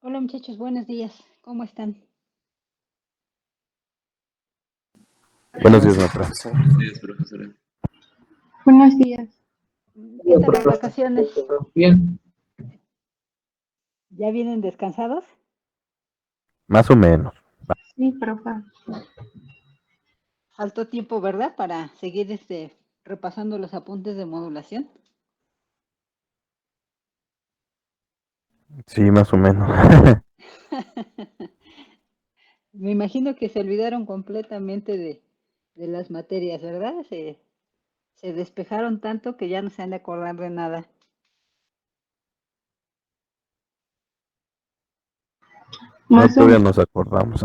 Hola muchachos, buenos días. ¿Cómo están? Buenos días, Buenos maestra. días, profesora. Buenos días. ¿Qué tal las vacaciones? Bien, ¿Ya vienen descansados? Más o menos. Sí, profe. Faltó tiempo, ¿verdad? Para seguir repasando los apuntes de modulación. Sí, más o menos. Me imagino que se olvidaron completamente de las materias, ¿verdad? Se despejaron tanto que ya no se han de acordar de nada. No, Más o todavía menos. nos acordamos.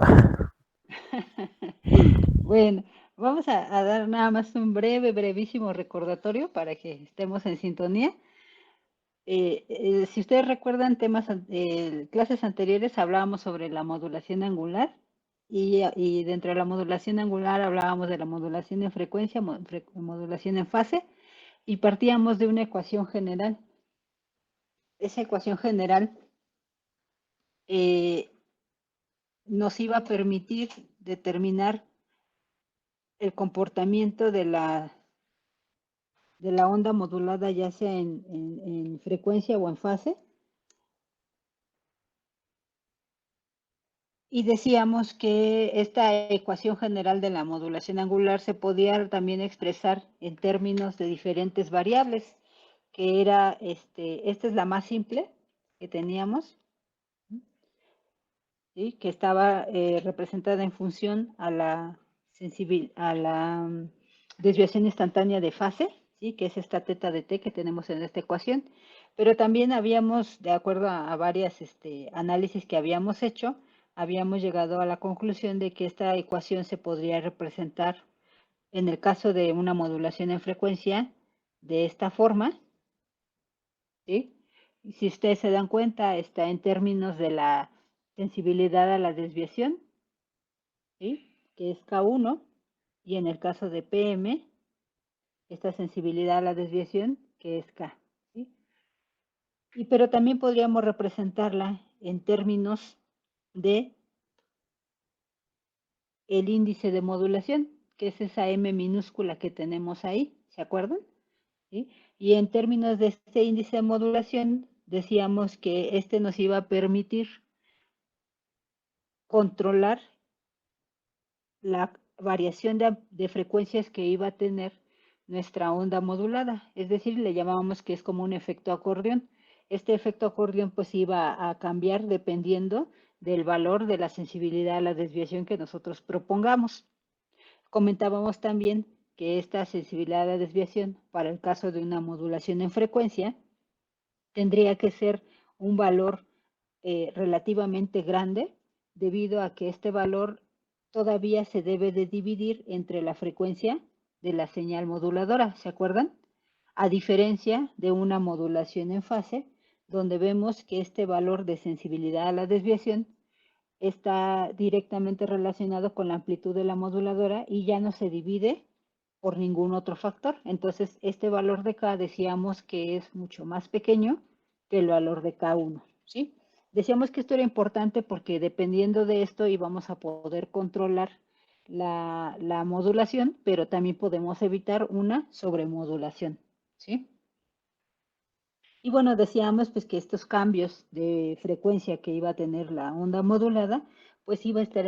Bueno, vamos a dar nada más un brevísimo recordatorio para que estemos en sintonía. Si ustedes recuerdan clases anteriores hablábamos sobre la modulación angular y dentro de la modulación angular hablábamos de la modulación en frecuencia, modulación en fase y partíamos de una ecuación general. Esa ecuación general eh, nos iba a permitir determinar el comportamiento de la onda modulada ya sea en frecuencia o en fase. Y decíamos que esta ecuación general de la modulación angular se podía también expresar en términos de diferentes variables, que era, esta es la más simple que teníamos, ¿sí? Que estaba representada en función a la desviación instantánea de fase, ¿sí? Que es esta teta de t que tenemos en esta ecuación. Pero también habíamos, de acuerdo a varias análisis que habíamos hecho, habíamos llegado a la conclusión de que esta ecuación se podría representar en el caso de una modulación en frecuencia de esta forma, ¿sí? Y si ustedes se dan cuenta, está en términos de la sensibilidad a la desviación, ¿sí? Que es K1, y en el caso de PM, esta sensibilidad a la desviación, que es K, ¿sí? Pero también podríamos representarla en términos de el índice de modulación, que es esa M minúscula que tenemos ahí, ¿se acuerdan? ¿Sí? Y en términos de este índice de modulación, decíamos que este nos iba a permitir controlar la variación de frecuencias que iba a tener nuestra onda modulada. Es decir, le llamábamos que es como un efecto acordeón. Este efecto acordeón pues iba a cambiar dependiendo del valor de la sensibilidad a la desviación que nosotros propongamos. Comentábamos también que esta sensibilidad a la desviación para el caso de una modulación en frecuencia tendría que ser un valor relativamente grande debido a que este valor todavía se debe de dividir entre la frecuencia de la señal moduladora, ¿se acuerdan? A diferencia de una modulación en fase, donde vemos que este valor de sensibilidad a la desviación está directamente relacionado con la amplitud de la moduladora y ya no se divide por ningún otro factor. Entonces, este valor de K decíamos que es mucho más pequeño que el valor de K1, ¿sí? Decíamos que esto era importante porque dependiendo de esto íbamos a poder controlar la modulación, pero también podemos evitar una sobremodulación, ¿sí? Y bueno, decíamos pues que estos cambios de frecuencia que iba a tener la onda modulada, pues iba a estar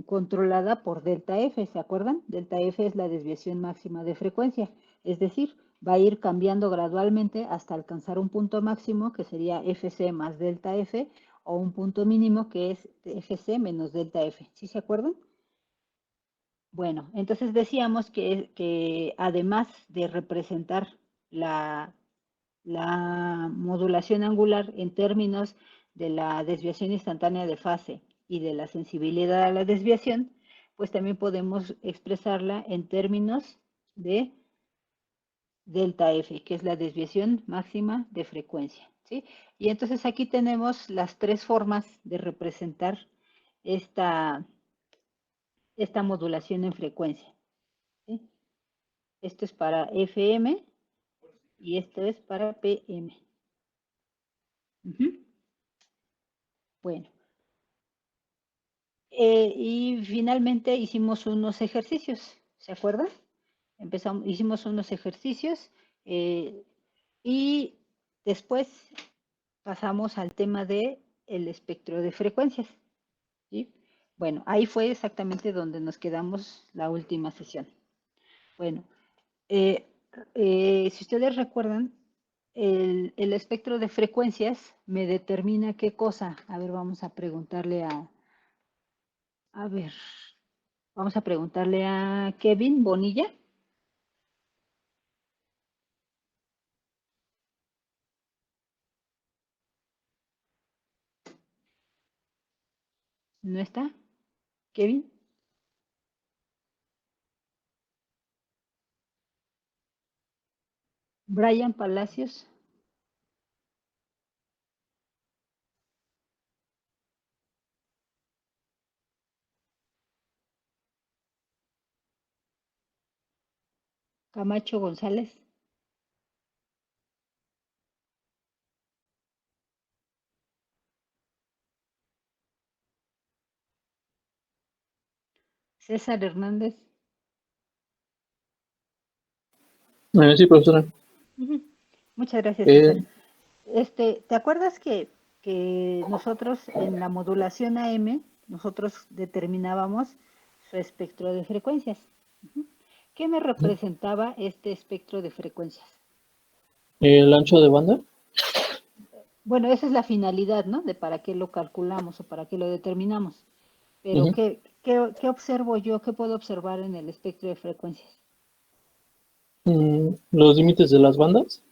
controlada por delta F, ¿se acuerdan? Delta F es la desviación máxima de frecuencia, es decir, va a ir cambiando gradualmente hasta alcanzar un punto máximo que sería Fc más delta F o un punto mínimo que es Fc menos delta F, ¿sí se acuerdan? Bueno, entonces decíamos que además de representar la modulación angular en términos de la desviación instantánea de fase y de la sensibilidad a la desviación, pues también podemos expresarla en términos de delta F, que es la desviación máxima de frecuencia, ¿sí? Y entonces aquí tenemos las tres formas de representar esta, esta modulación en frecuencia, ¿sí? Esto es para FM y esto es para PM. Uh-huh. Bueno, y finalmente hicimos unos ejercicios, ¿se acuerdan? Hicimos unos ejercicios y después pasamos al tema de el espectro de frecuencias, ¿sí? Bueno, ahí fue exactamente donde nos quedamos la última sesión. Bueno, si ustedes recuerdan, el espectro de frecuencias me determina qué cosa. A ver, vamos a preguntarle a ver, vamos a preguntarle a Kevin Bonilla. ¿No está? ¿Kevin? Brian Palacios. Camacho González. César Hernández. Sí, profesora. Muchas gracias, César. ¿Te acuerdas que nosotros en la modulación AM, nosotros determinábamos su espectro de frecuencias? ¿Qué me representaba este espectro de frecuencias? ¿El ancho de banda? Bueno, esa es la finalidad, ¿no? De para qué lo calculamos o para qué lo determinamos. Pero, ¿qué observo yo? ¿Qué puedo observar en el espectro de frecuencias? ¿Los límites de las bandas?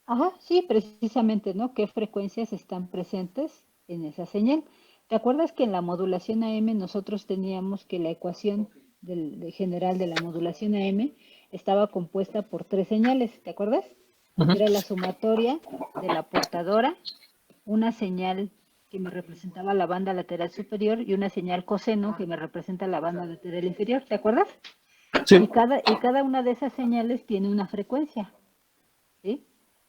Ajá, sí, precisamente, ¿no? ¿Qué frecuencias están presentes en esa señal? ¿Te acuerdas que en la modulación AM nosotros teníamos que la ecuación general de la modulación AM estaba compuesta por 3 señales? ¿Te acuerdas? Era la sumatoria de la portadora, una señal que me representaba la banda lateral superior y una señal coseno que me representa la banda lateral inferior. ¿Te acuerdas? Sí. Y cada una de esas señales tiene una frecuencia, ¿sí?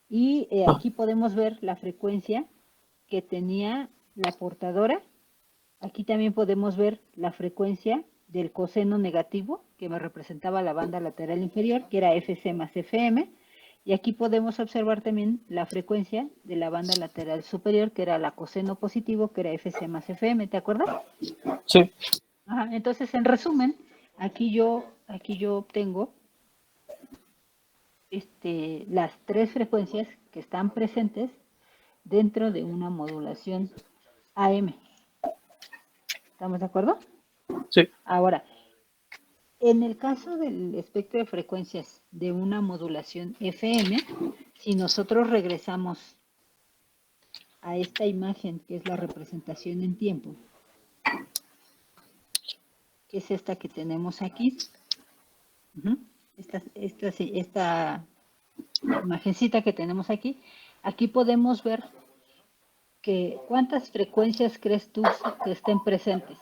Y aquí podemos ver la frecuencia que tenía la portadora. Aquí también podemos ver la frecuencia del coseno negativo, que me representaba la banda lateral inferior, que era FC más FM. Y aquí podemos observar también la frecuencia de la banda lateral superior, que era la coseno positivo, que era FC más FM. ¿Te acuerdas? Sí. Ajá, entonces, en resumen, aquí yo obtengo las 3 frecuencias que están presentes dentro de una modulación AM. ¿Estamos de acuerdo? Sí. Ahora, en el caso del espectro de frecuencias de una modulación FM, si nosotros regresamos a esta imagen, que es la representación en tiempo, que es esta que tenemos aquí, esta imagencita que tenemos aquí, aquí podemos ver que ¿cuántas frecuencias crees tú que estén presentes?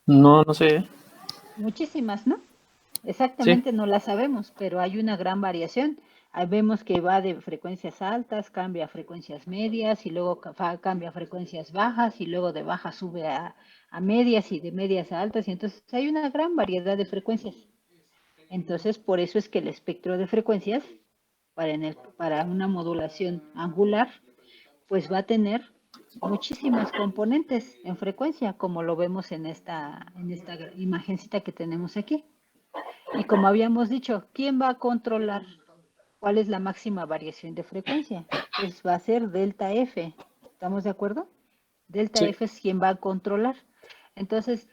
No sé. Muchísimas, ¿no? Exactamente no las sabemos, pero hay una gran variación. Ahí vemos que va de frecuencias altas, cambia a frecuencias medias y luego cambia a frecuencias bajas y luego de bajas sube a medias y de medias a altas. Y entonces hay una gran variedad de frecuencias. Entonces, por eso es que el espectro de frecuencias para una modulación angular, pues va a tener muchísimas componentes en frecuencia, como lo vemos en esta imagencita que tenemos aquí. Y como habíamos dicho, ¿quién va a controlar cuál es la máxima variación de frecuencia? Pues va a ser delta F. ¿Estamos de acuerdo? Delta F es quien va a controlar. Entonces,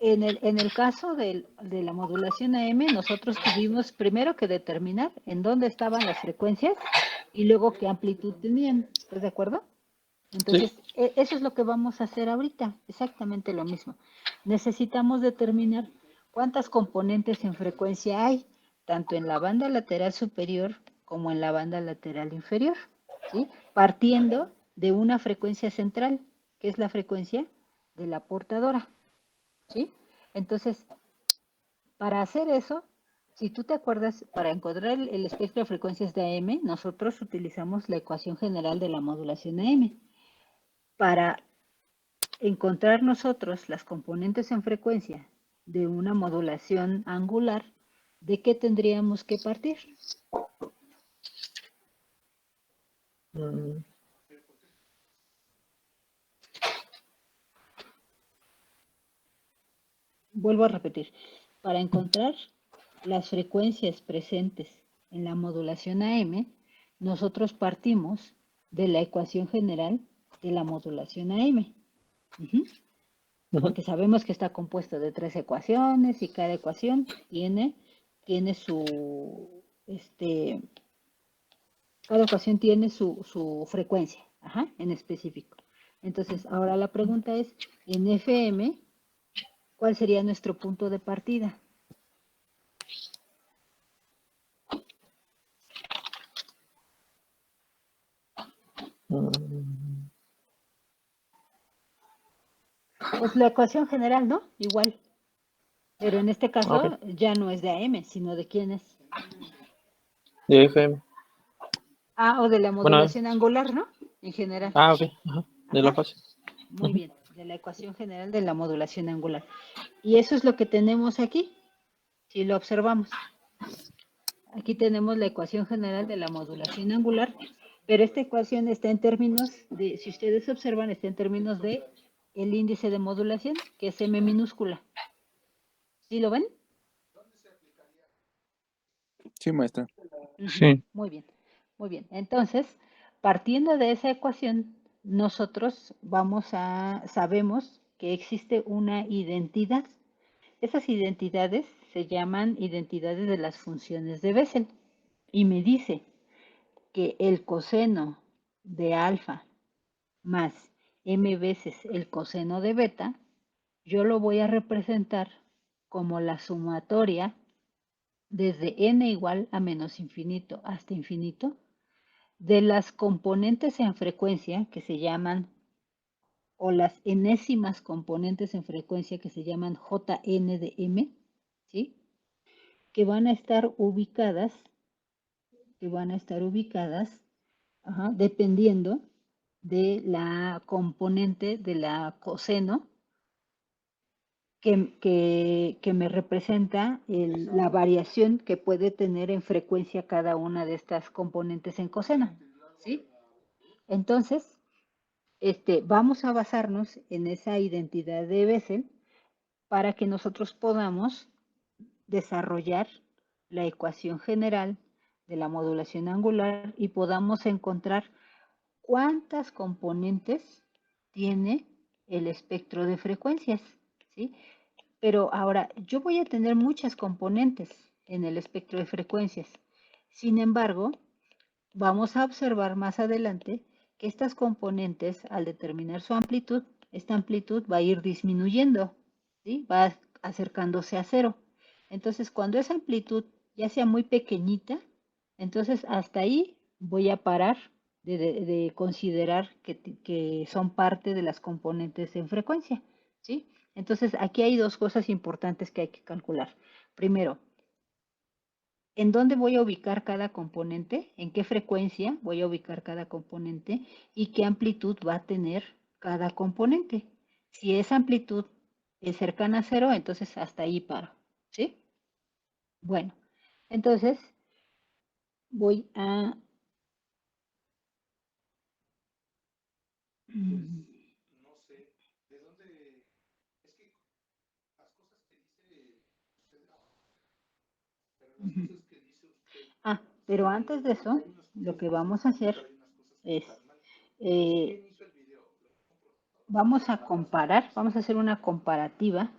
en el caso de la modulación AM, nosotros tuvimos primero que determinar en dónde estaban las frecuencias y luego qué amplitud tenían. ¿Estás de acuerdo? Entonces, eso es lo que vamos a hacer ahorita, exactamente lo mismo. Necesitamos determinar cuántas componentes en frecuencia hay, tanto en la banda lateral superior como en la banda lateral inferior, ¿sí? Partiendo de una frecuencia central, que es la frecuencia de la portadora. ¿sí? Entonces, para hacer eso, si tú te acuerdas, para encontrar el espectro de frecuencias de AM, nosotros utilizamos la ecuación general de la modulación AM. Para encontrar nosotros las componentes en frecuencia de una modulación angular, ¿de qué tendríamos que partir? Mm, Vuelvo a repetir, para encontrar las frecuencias presentes en la modulación AM, nosotros partimos de la ecuación general de la modulación AM. Ujú. Porque sabemos que está compuesto de 3 ecuaciones y cada ecuación tiene su, cada ecuación tiene su frecuencia, en específico. Entonces, ahora la pregunta es, en FM, ¿cuál sería nuestro punto de partida? mm, Pues la ecuación general, ¿no? Igual. Pero en este caso ok, ya no es de AM, sino de quién es. de FM. Ah, o de la Bueno, modulación angular, ¿no? En general. ok, ajá, de la Ajá. fase. Muy bien, de la ecuación general de la modulación angular. Y eso es lo que tenemos aquí, si lo observamos. Aquí tenemos la ecuación general de la modulación angular, pero esta ecuación está en términos de, si ustedes observan, está en términos de el índice de modulación, que es M minúscula. ¿Sí lo ven? Sí, maestra. Sí. Muy bien, muy bien. Entonces, partiendo de esa ecuación, nosotros sabemos que existe una identidad. Esas identidades se llaman identidades de las funciones de Bessel. Y me dice que el coseno de alfa más m veces el coseno de beta, yo lo voy a representar como la sumatoria desde n igual a menos infinito hasta infinito de las componentes en frecuencia que se llaman, o las enésimas componentes en frecuencia que se llaman Jn de m, ¿sí? Que van a estar ubicadas, dependiendo de la componente de la coseno que me representa la variación que puede tener en frecuencia cada una de estas componentes en coseno, ¿sí? Entonces, vamos a basarnos en esa identidad de Bessel para que nosotros podamos desarrollar la ecuación general de la modulación angular y podamos encontrar cuántas componentes tiene el espectro de frecuencias, ¿sí? Pero ahora, yo voy a tener muchas componentes en el espectro de frecuencias. Sin embargo, vamos a observar más adelante que estas componentes, al determinar su amplitud, esta amplitud va a ir disminuyendo, ¿sí? Va acercándose a cero. Entonces, cuando esa amplitud ya sea muy pequeñita, entonces hasta ahí voy a parar de considerar que son parte de las componentes en frecuencia, ¿sí? Entonces, aquí hay dos cosas importantes que hay que calcular. Primero, ¿en dónde voy a ubicar cada componente? ¿En qué frecuencia voy a ubicar cada componente? ¿Y qué amplitud va a tener cada componente? Si esa amplitud es cercana a cero, entonces hasta ahí paro, ¿sí? Bueno, entonces voy a... Ah, pero antes de eso, lo que vamos a hacer es, vamos a comparar, vamos a hacer una comparativa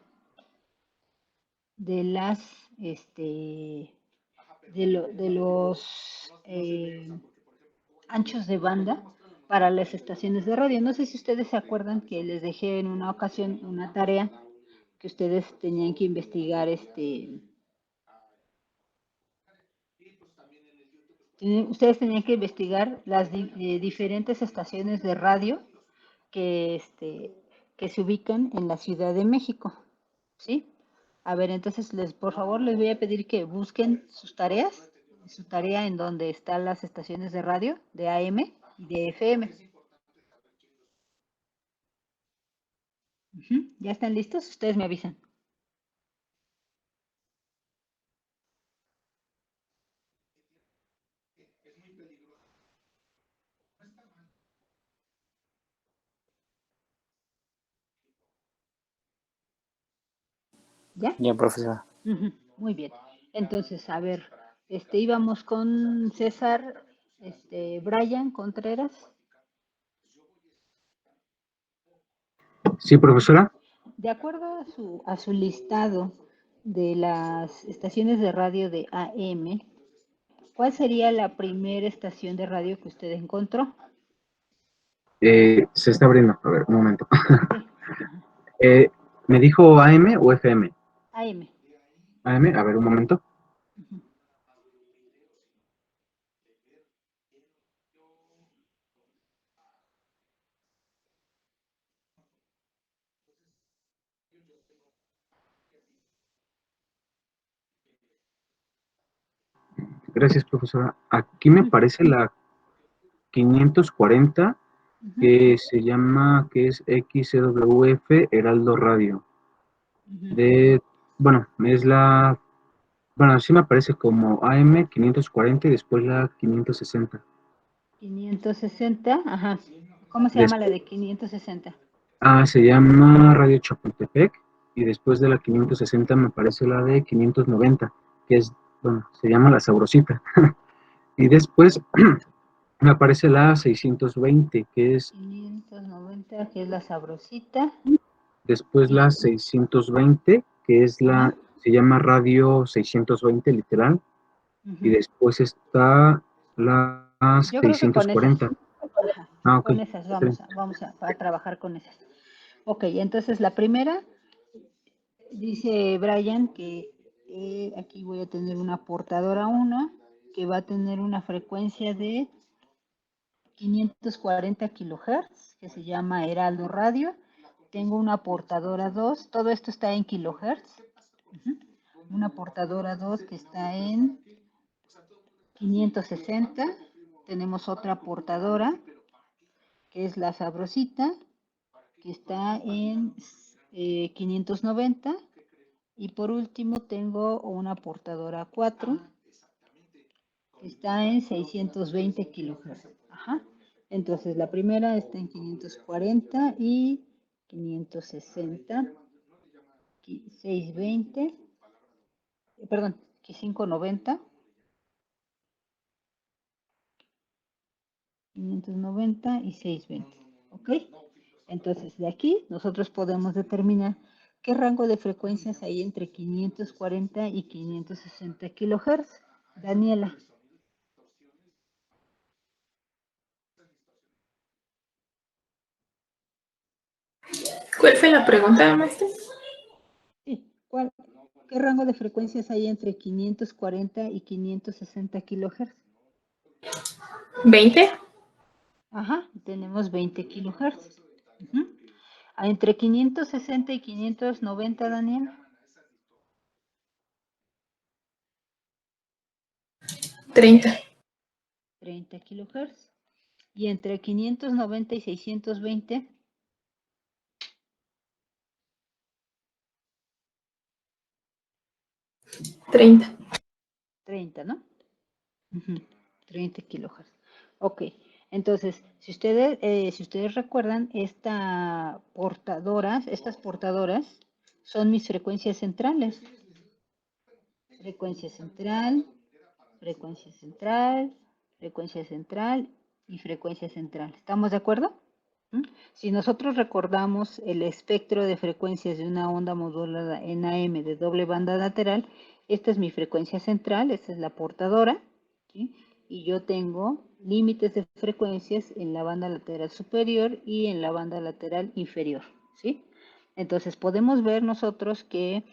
de las, de los anchos de banda para las estaciones de radio. No sé si ustedes se acuerdan que les dejé en una ocasión una tarea que ustedes tenían que investigar, ustedes tenían que investigar las diferentes estaciones de radio que, que se ubican en la Ciudad de México, ¿Sí? A ver, entonces, por favor, les voy a pedir que busquen sus tareas, su tarea en donde están las estaciones de radio, de AM y de FM. ¿Ya están listos? Ustedes me avisan. ¿Ya? Ya, profesora. Muy bien. Entonces, a ver, íbamos con César, Brian Contreras. Sí, profesora. De acuerdo a su listado de las estaciones de radio de AM, ¿cuál sería la primera estación de radio que usted encontró? Se está abriendo. A ver, un momento. Sí. ¿Me dijo AM o FM? AM. AM, a ver, un momento. Ujú. Gracias, profesora. Aquí me parece la 540, que se llama, que es XCWF Heraldo Radio. Bueno, es la, bueno, sí me aparece como AM 540 y después la 560. 560, ajá. ¿Cómo se llama la de 560? Se llama Radio Chapultepec y después de la 560 me aparece la de 590, que es, bueno, se llama La Sabrosita. Y después me aparece la 620, que es 590, que es la Sabrosita. después la 620, que es la, se llama Radio 620 literal, y después está la Yo creo que con esas. 640. Ajá, Ok. con esas vamos a trabajar con esas. Ok, entonces la primera, dice Brian que aquí voy a tener una portadora 1 que va a tener una frecuencia de 540 kilohertz, que se llama Heraldo Radio. Tengo una portadora 2, todo esto está en kilohertz. Una portadora 2 que está en 560. Tenemos otra portadora que es la Sabrosita, que está en 590. Y por último tengo una portadora 4 que está en 620 kilohertz. Ajá. Entonces la primera está en 540 y 560, 620, perdón, 590, 590 y 620. ¿Ok? Entonces de aquí nosotros podemos determinar qué rango de frecuencias hay entre 540 y 560 kilohertz. Daniela. ¿Cuál fue la pregunta, maestra? Sí, ¿qué rango de frecuencias hay entre 540 y 560 kilohertz? 20. Ajá, tenemos 20 kilohertz. Entre 560 y 590, Daniel. 30. 30 kilohertz. Y entre 590 y 620. 30. 30, ¿no? 30 kilohertz. Ok, entonces, si ustedes recuerdan, estas portadoras son mis frecuencias centrales. Frecuencia central, frecuencia central, frecuencia central y frecuencia central. ¿Estamos de acuerdo? Si nosotros recordamos el espectro de frecuencias de una onda modulada en AM de doble banda lateral, esta es mi frecuencia central, esta es la portadora, ¿sí? Y yo tengo límites de frecuencias en la banda lateral superior y en la banda lateral inferior, ¿sí? Entonces podemos ver nosotros que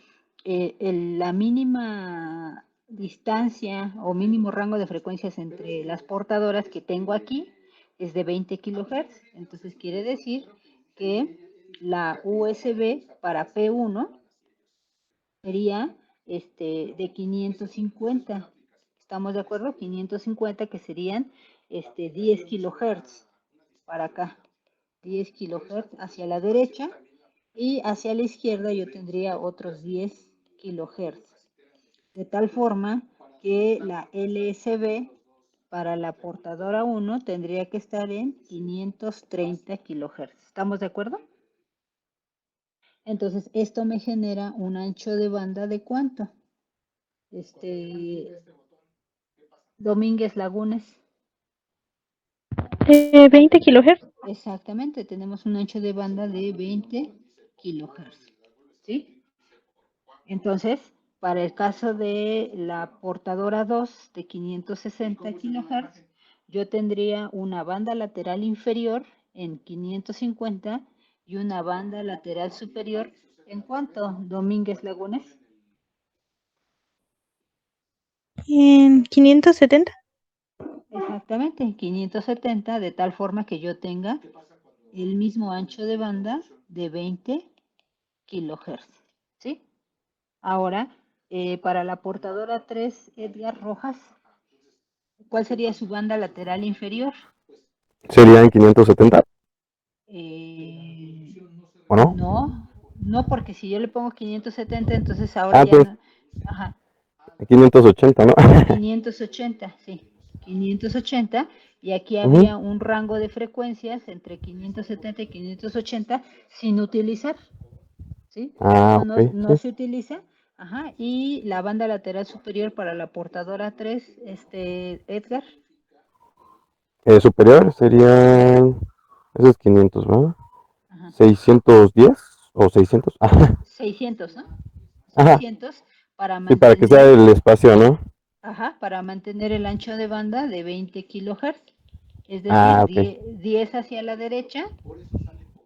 la mínima distancia o mínimo rango de frecuencias entre las portadoras que tengo aquí es de 20 kilohertz. Entonces quiere decir que la USB para P1 sería de 550. ¿Estamos de acuerdo? 550 que serían 10 kilohertz para acá. 10 kilohertz hacia la derecha y hacia la izquierda yo tendría otros 10 kilohertz. De tal forma que la LSB para la portadora 1 tendría que estar en 530 kilohertz. ¿Estamos de acuerdo? Entonces, esto me genera un ancho de banda de ¿cuánto? Domínguez Lagunes. 20 kilohertz. Exactamente, tenemos un ancho de banda de 20 kilohertz. ¿Sí? Entonces, para el caso de la portadora 2 de 560 kilohertz, yo tendría una banda lateral inferior en 550 y una banda lateral superior ¿en cuánto, Domínguez Lagunes? En 570. Exactamente, 570, de tal forma que yo tenga el mismo ancho de banda de 20 kilohertz. ¿Sí? Ahora, para la portadora 3, Edgar Rojas, ¿cuál sería su banda lateral inferior? ¿Serían 570? ¿O no? No, porque si yo le pongo 570, entonces ahora ya pues, no. Ajá, 580, ¿no? 580, sí, 580, y aquí había un rango de frecuencias entre 570 y 580 sin utilizar, ¿sí? Ok, No sí. se utiliza, ajá, y la banda lateral superior para la portadora 3, Edgar. Superior serían esos 500, ¿verdad? Ajá. 610 o 600. Ajá. 600, ¿no? Ajá. 600 para Sí, para que sea mantener, el espacio, ¿no? ajá, para mantener el ancho de banda de 20 kilohertz. Es decir, Ok. 10 hacia la derecha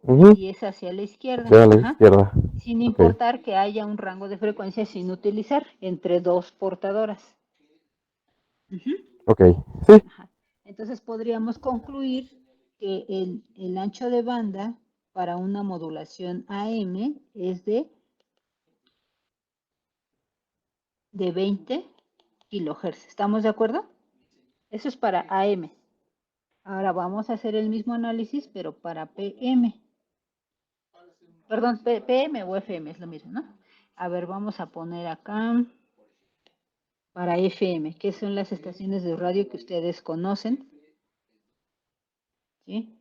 Ujú. y 10 hacia la izquierda. Hacia la Ajá. izquierda. Sin Ok. importar que haya un rango de frecuencia sin utilizar entre dos portadoras. Ujú. Ok, sí. Ajá. Entonces podríamos concluir que el ancho de banda para una modulación AM es de 20 kilohertz. ¿Estamos de acuerdo? Eso es para AM. Ahora vamos a hacer el mismo análisis, pero para PM. Perdón, PM o FM es lo mismo, ¿no? A ver, vamos a poner acá para FM, que son las estaciones de radio que ustedes conocen. ¿Sí?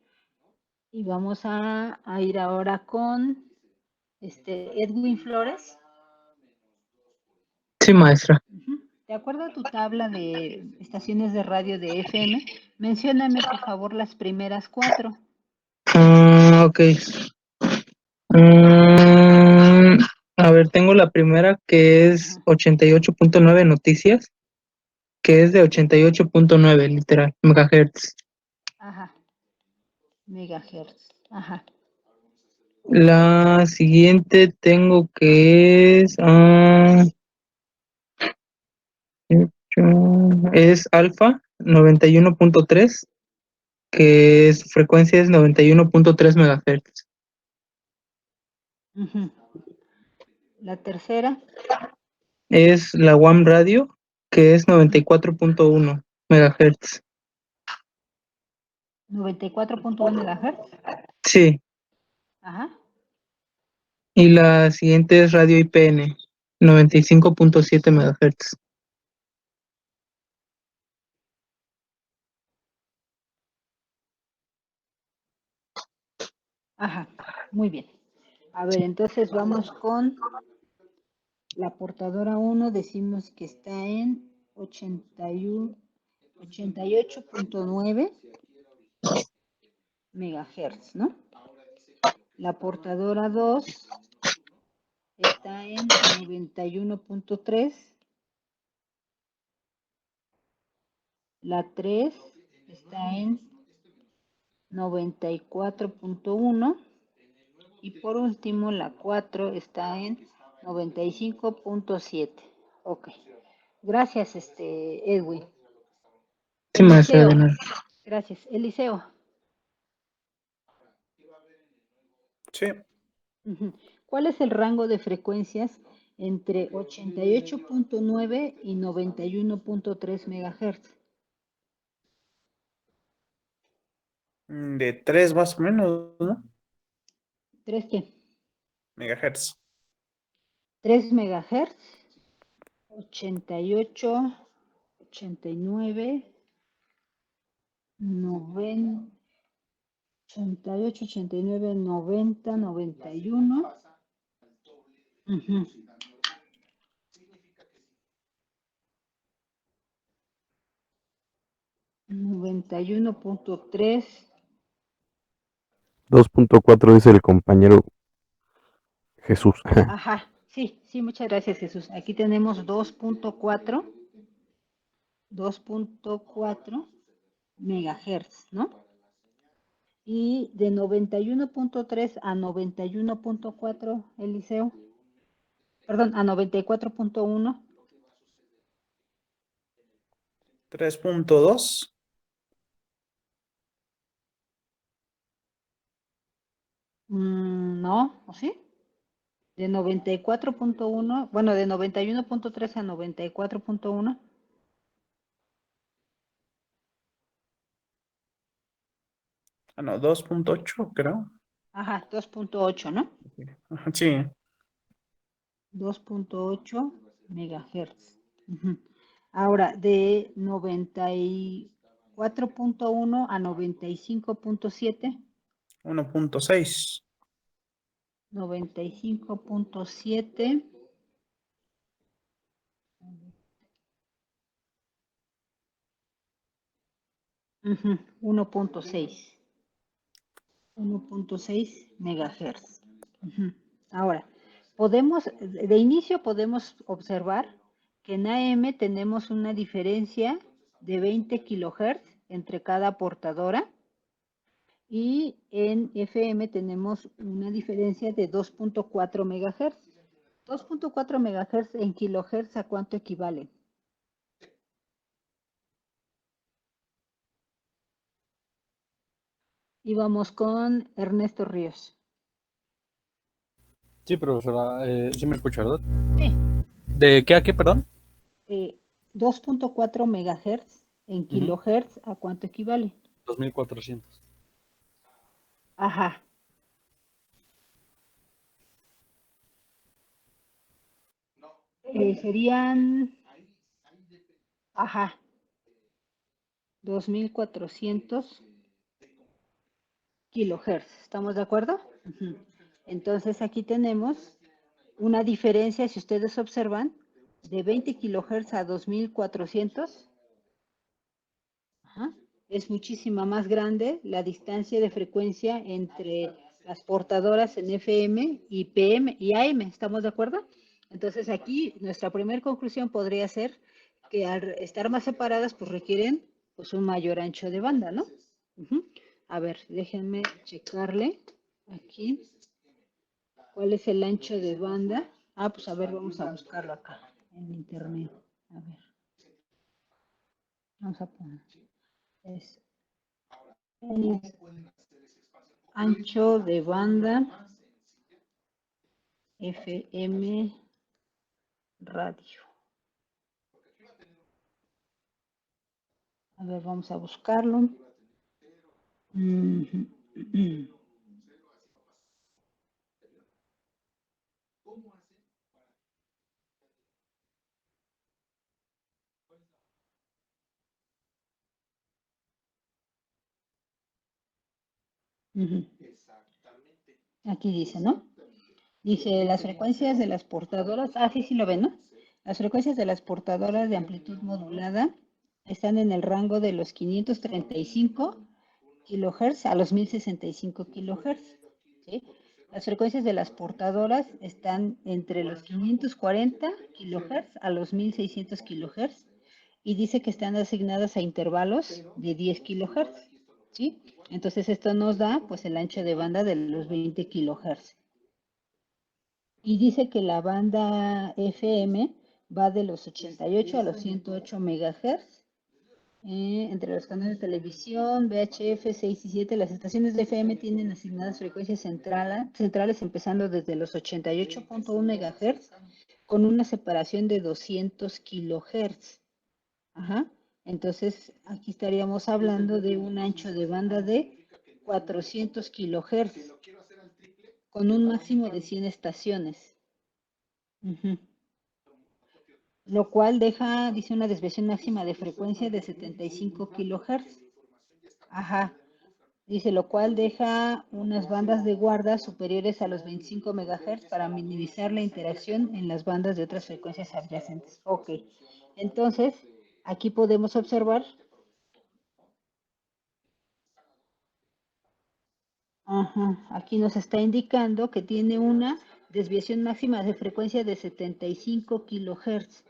Y vamos a ir ahora con Edwin Flores. Sí, maestra. De acuerdo a tu tabla de estaciones de radio de FM, mencióname por favor las primeras 4. Ok. A ver, tengo la primera que es 88.9 noticias, que es de 88.9, literal, megahertz. Ajá. Megahertz. Ajá. La siguiente tengo que es es alfa 91.3, que su frecuencia es 91.3 megahertz. La tercera. Es la WAM radio, que es 94.1 megahertz. 94.1 megahertz. Sí. Ajá. Y la siguiente es radio IPN, 95.7 megahertz. Ajá, muy bien. A ver, entonces vamos con la portadora 1, decimos que está en 88.9 megahertz, ¿no? La portadora 2 está en 91.3. La 3 está en 94.1. Y por último, la 4 está en 95.7. Ok. Gracias, Edwin. Sí, maestra, Eliseo. de nada. Gracias. Eliseo. Sí. ¿Cuál es el rango de frecuencias entre 88.9 y 91.3 megahertz. De 3 más o menos, ¿no? ¿3 qué? Megahertz. 3 megahertz, 88, 89, 90, 88, 89, 90, 91. Ujú. Uh 91.3. 2.4 dice el compañero Jesús. Ajá, sí, sí, muchas gracias, Jesús. Aquí tenemos 2.4 megahertz, ¿no? Y de 91.3 a 91.4, Eliseo. Perdón, a 94.1. 3.2. No, ¿o sí? De 94.1, bueno, de 91.3 a 94.1. Ah, no, 2.8, creo. Ajá, 2.8, ¿no? Ajá, sí. 2.8 megahertz. Ujú. Ahora, de 94.1 a 95.7. 1.6. 95.7. 1.6. 1.6 megahertz. Ujú. Ahora, de inicio podemos observar que en AM tenemos una diferencia de 20 kilohertz entre cada portadora y en FM tenemos una diferencia de 2.4 megahertz. 2.4 megahertz en kilohertz, ¿a cuánto equivale? Y vamos con Ernesto Ríos. Sí, profesora, sí me escucha, ¿verdad? Sí. ¿De qué a qué, perdón? 2.4 megahertz en kilohertz, ¿a cuánto equivale? 2400. Ajá. Serían, ajá, 2.400 kilohertz. ¿Estamos de acuerdo? Ujú. Entonces aquí tenemos una diferencia, si ustedes observan, de 20 kilohertz a 2.400. Ajá. Es muchísima más grande la distancia de frecuencia entre las portadoras en FM y PM y AM. ¿Estamos de acuerdo? Entonces aquí nuestra primera conclusión podría ser que al estar más separadas pues requieren pues un mayor ancho de banda, ¿no? A ver, déjenme checarle aquí. ¿Cuál es el ancho de banda? Ah, pues a ver, vamos a buscarlo acá en internet. A ver. Vamos a poner. Es el ancho de banda FM radio. A ver, vamos a buscarlo. Aquí dice, ¿no? Dice las frecuencias de las portadoras. Ah, sí, sí lo ven, ¿no? Las frecuencias de las portadoras de amplitud modulada están en el rango de los 535 kilohertz a los 1065 kilohertz. ¿Sí? Las frecuencias de las portadoras están entre los 540 kilohertz a los 1600 kilohertz y dice que están asignadas a intervalos de 10 kilohertz. ¿Sí? Entonces esto nos da pues el ancho de banda de los 20 kilohertz. Y dice que la banda FM va de los 88 a los 108 megahertz. Entre los canales de televisión, VHF 6 y 7, las estaciones de FM tienen asignadas frecuencias centrales empezando desde los 88.1 MHz con una separación de 200 kilohertz. Ajá. Entonces, aquí estaríamos hablando de un ancho de banda de 400 kilohertz, con un máximo de 100 estaciones. Ujú. Lo cual deja, dice, una desviación máxima de frecuencia de 75 kilohertz. Ajá. Dice, lo cual deja unas bandas de guarda superiores a los 25 MHz para minimizar la interacción en las bandas de otras frecuencias adyacentes. Ok. Entonces, aquí podemos observar. Ajá. Aquí nos está indicando que tiene una desviación máxima de frecuencia de 75 kilohertz.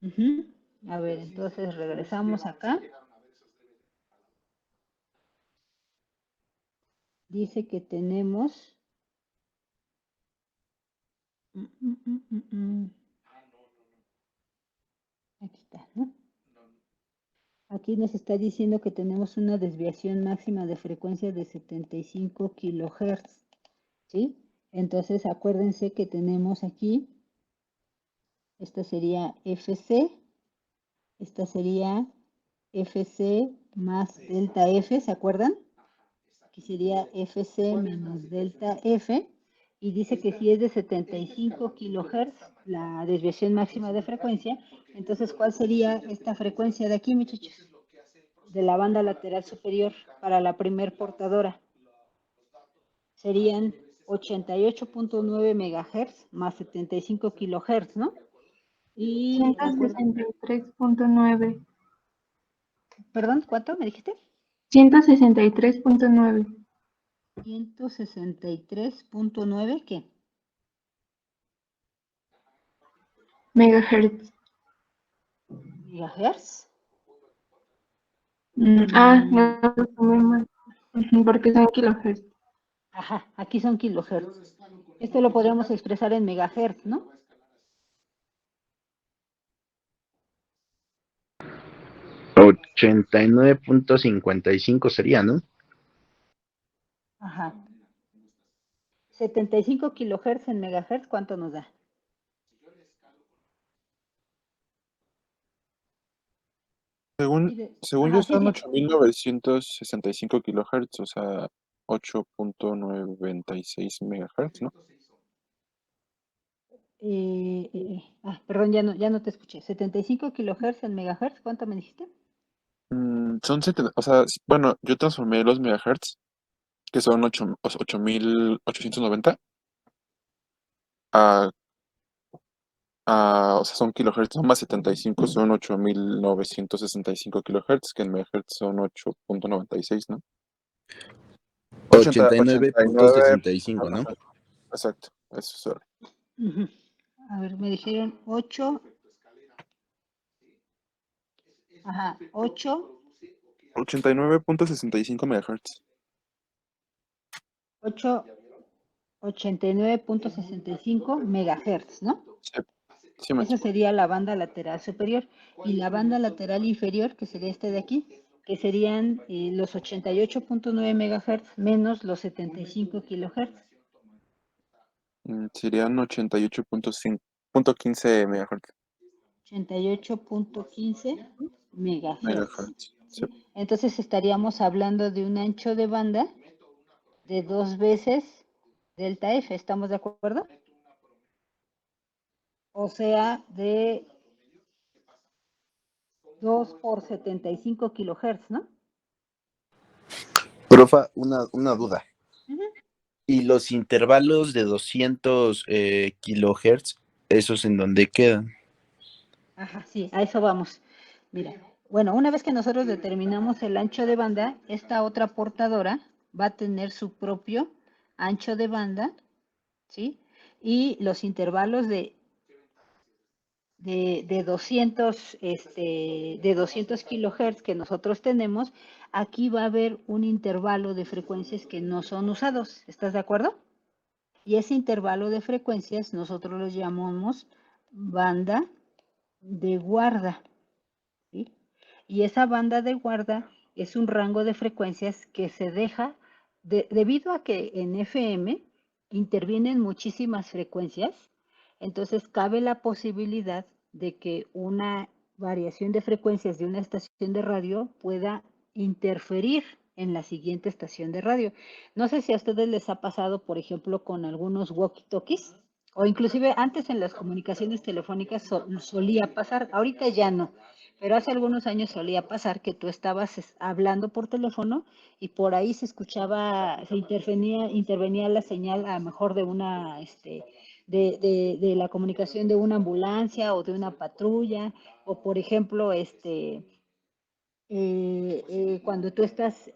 Ujú. A ver, entonces regresamos acá. Dice que tenemos... Aquí está, ¿no? Aquí nos está diciendo que tenemos una desviación máxima de frecuencia de 75 kilohertz, ¿sí? Entonces acuérdense que tenemos aquí, esta sería FC, esta sería FC más delta F, ¿se acuerdan? Aquí sería FC menos delta F, y dice que si es de 75 kilohertz la desviación máxima de frecuencia, entonces ¿cuál sería esta frecuencia de aquí, muchachos? De la banda lateral superior para la primer portadora. Serían 88.9 MHz más 75 kHz, ¿no? Y 163.9. Perdón, ¿cuánto me dijiste? 163.9. 163.9, ¿qué? Megahertz. ¿Megahertz? No, lo tomé mal. Porque son kilohertz. Ajá, aquí son kilohertz. Esto lo podríamos expresar en megahertz, ¿no? $89.55 sería, ¿no? Ajá. 75 kilohertz en megahertz, ¿cuánto nos da? Según yo son 8.965 kilohertz, o sea, 8.96 megahertz, ¿no? Perdón, ya no te escuché. 75 kilohertz en megahertz, ¿cuánto me dijiste? O sea, bueno, yo transformé los megahertz, que son 8.890, a, o sea, son kilohertz, son más 75, son 8.965 kilohertz, que en megahertz son 8.96, ¿no? 89.65, ¿no? Exacto, eso es. A ver, me dijeron 8. Ajá, 89.65 megahertz. 89.65 megahertz, ¿no? Sí, Esa sería la banda lateral superior. Y la banda lateral inferior, que sería este de aquí, que serían los 88.9 megahertz menos los 75 kilohertz. Serían 88.15 megahertz. 88.15 megahertz. Sí. Entonces estaríamos hablando de un ancho de banda de 2 veces delta F, ¿estamos de acuerdo? O sea, de 2 por 75 kilohertz, ¿no? Profa, una duda. ¿Y los intervalos de 200 kilohertz, esos en dónde quedan? Ajá, sí, a eso vamos. Mira, bueno, una vez que nosotros determinamos el ancho de banda, esta otra portadora va a tener su propio ancho de banda, ¿sí? Y los intervalos de 200, de 200 kilohertz que nosotros tenemos, aquí va a haber un intervalo de frecuencias que no son usados. ¿Estás de acuerdo? Y ese intervalo de frecuencias nosotros los llamamos banda de guarda, ¿sí? Y esa banda de guarda es un rango de frecuencias que se deja, debido a que en FM intervienen muchísimas frecuencias, Entonces, cabe la posibilidad de que una variación de frecuencias de una estación de radio pueda interferir en la siguiente estación de radio. No sé si a ustedes les ha pasado, por ejemplo, con algunos walkie-talkies, o inclusive antes en las comunicaciones telefónicas solía pasar, ahorita ya no, pero hace algunos años solía pasar que tú estabas hablando por teléfono y por ahí se escuchaba, se intervenía la señal a lo mejor de una, de la comunicación de una ambulancia o de una patrulla, o por ejemplo, cuando tú estás,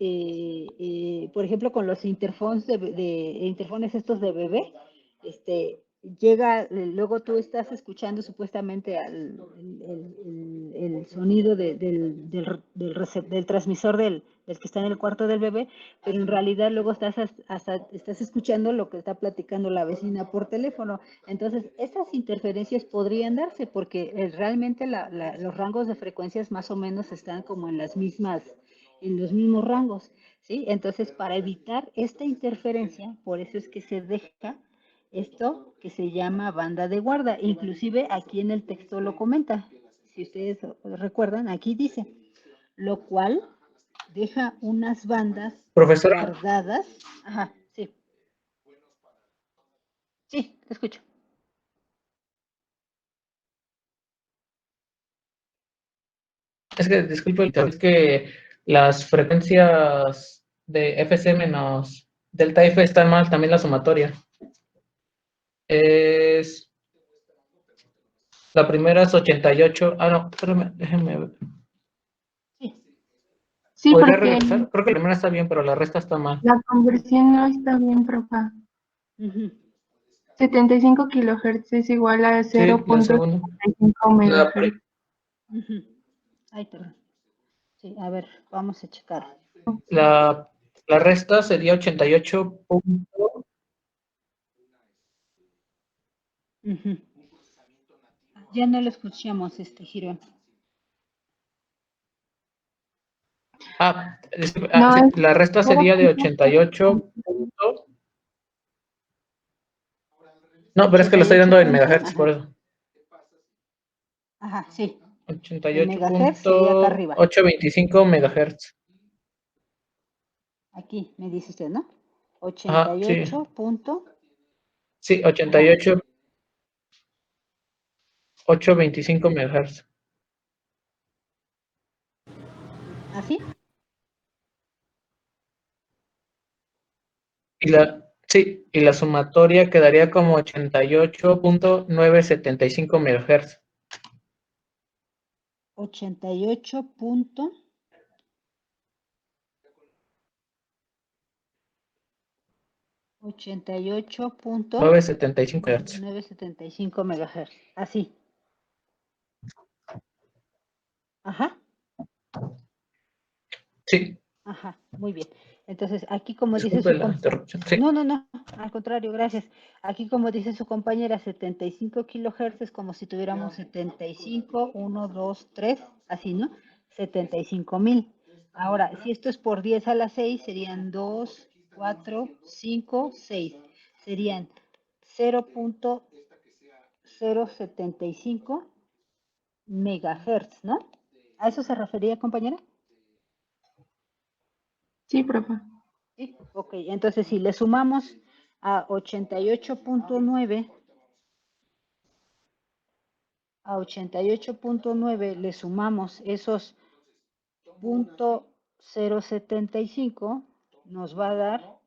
por ejemplo, con los interfones interfones estos de bebé, llega, luego tú estás escuchando supuestamente el sonido del transmisor del que está en el cuarto del bebé, pero en realidad luego estás escuchando lo que está platicando la vecina por teléfono. Entonces, esas interferencias podrían darse porque realmente los rangos de frecuencias más o menos están como en los mismos rangos, ¿sí? Entonces, para evitar esta interferencia, por eso es que se deja esto que se llama banda de guarda. Inclusive aquí en el texto lo comenta. Si ustedes recuerdan, aquí dice, lo cual deja unas bandas Profesora, guardadas. Ajá, sí. Sí, te escucho. es que, disculpe, es que las frecuencias de FC menos delta F están mal, también la sumatoria. Es, la primera es 88. Ah, no, espérame, déjenme ver. Sí, ¿Podría porque regresar? Creo que la primera está bien, pero la resta está mal. la conversión no está bien, profe. 75 kilohertz es igual a Sí, la segunda. 0.75 megahertz. Ay, perdón. Sí, a ver, vamos a checar. La resta sería 88. Ya no lo escuchamos, Girón. Disculpe, No, sí, es la resta sería de 88. No, pero es que lo estoy dando en megahertz, por eso. Ajá, sí. En megahertz sería acá arriba. 88.825 megahertz. Aquí me dice usted, ¿no? Ajá, 88 punto. Sí, 88.825 megahertz. ¿Así? Y la sumatoria quedaría como 88.975 megahertz. 88 punto. 975 megahertz. Así. Ajá. Sí. Ajá, muy bien. Entonces, aquí como Disculpe dice su la interrupción. Sí. No, al contrario, gracias. Aquí como dice su compañera, 75 kilohertz es como si tuviéramos 75, 1, 2, 3, así, ¿no? 75,000. Ahora, si esto es por 10 a la 6, serían 2, 4, 5, 6. Serían 0.075 megahertz, ¿no? ¿A eso se refería, compañera? Sí, profe. Sí, ok, entonces si le sumamos a 88.9, le sumamos esos .075, nos va a dar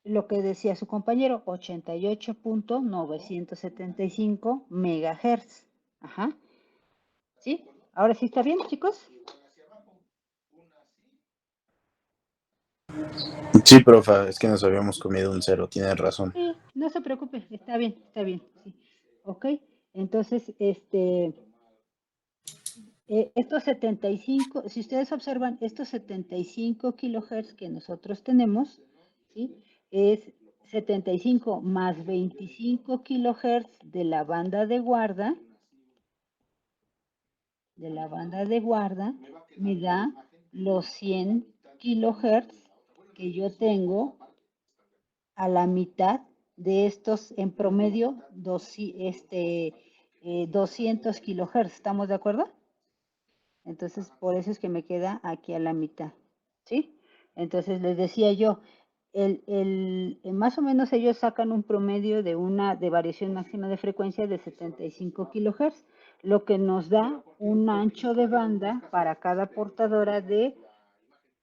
lo que decía su compañero, 88.975 megahertz. Ajá. ¿Sí? ¿Ahora sí está bien, chicos? Sí, profa, es que nos habíamos comido un cero, tienes razón. Sí, no se preocupe, está bien, sí. Ok, entonces, estos 75, si ustedes observan, estos 75 kilohertz que nosotros tenemos, ¿sí? Es 75 más 25 kilohertz de la banda de guarda, me da los 100 kilohertz que yo tengo a la mitad de estos en promedio 200 kilohertz. ¿Estamos de acuerdo? Entonces, por eso es que me queda aquí a la mitad, ¿sí? Entonces, les decía yo, más o menos ellos sacan un promedio de variación máxima de frecuencia de 75 kilohertz, lo que nos da un ancho de banda para cada portadora de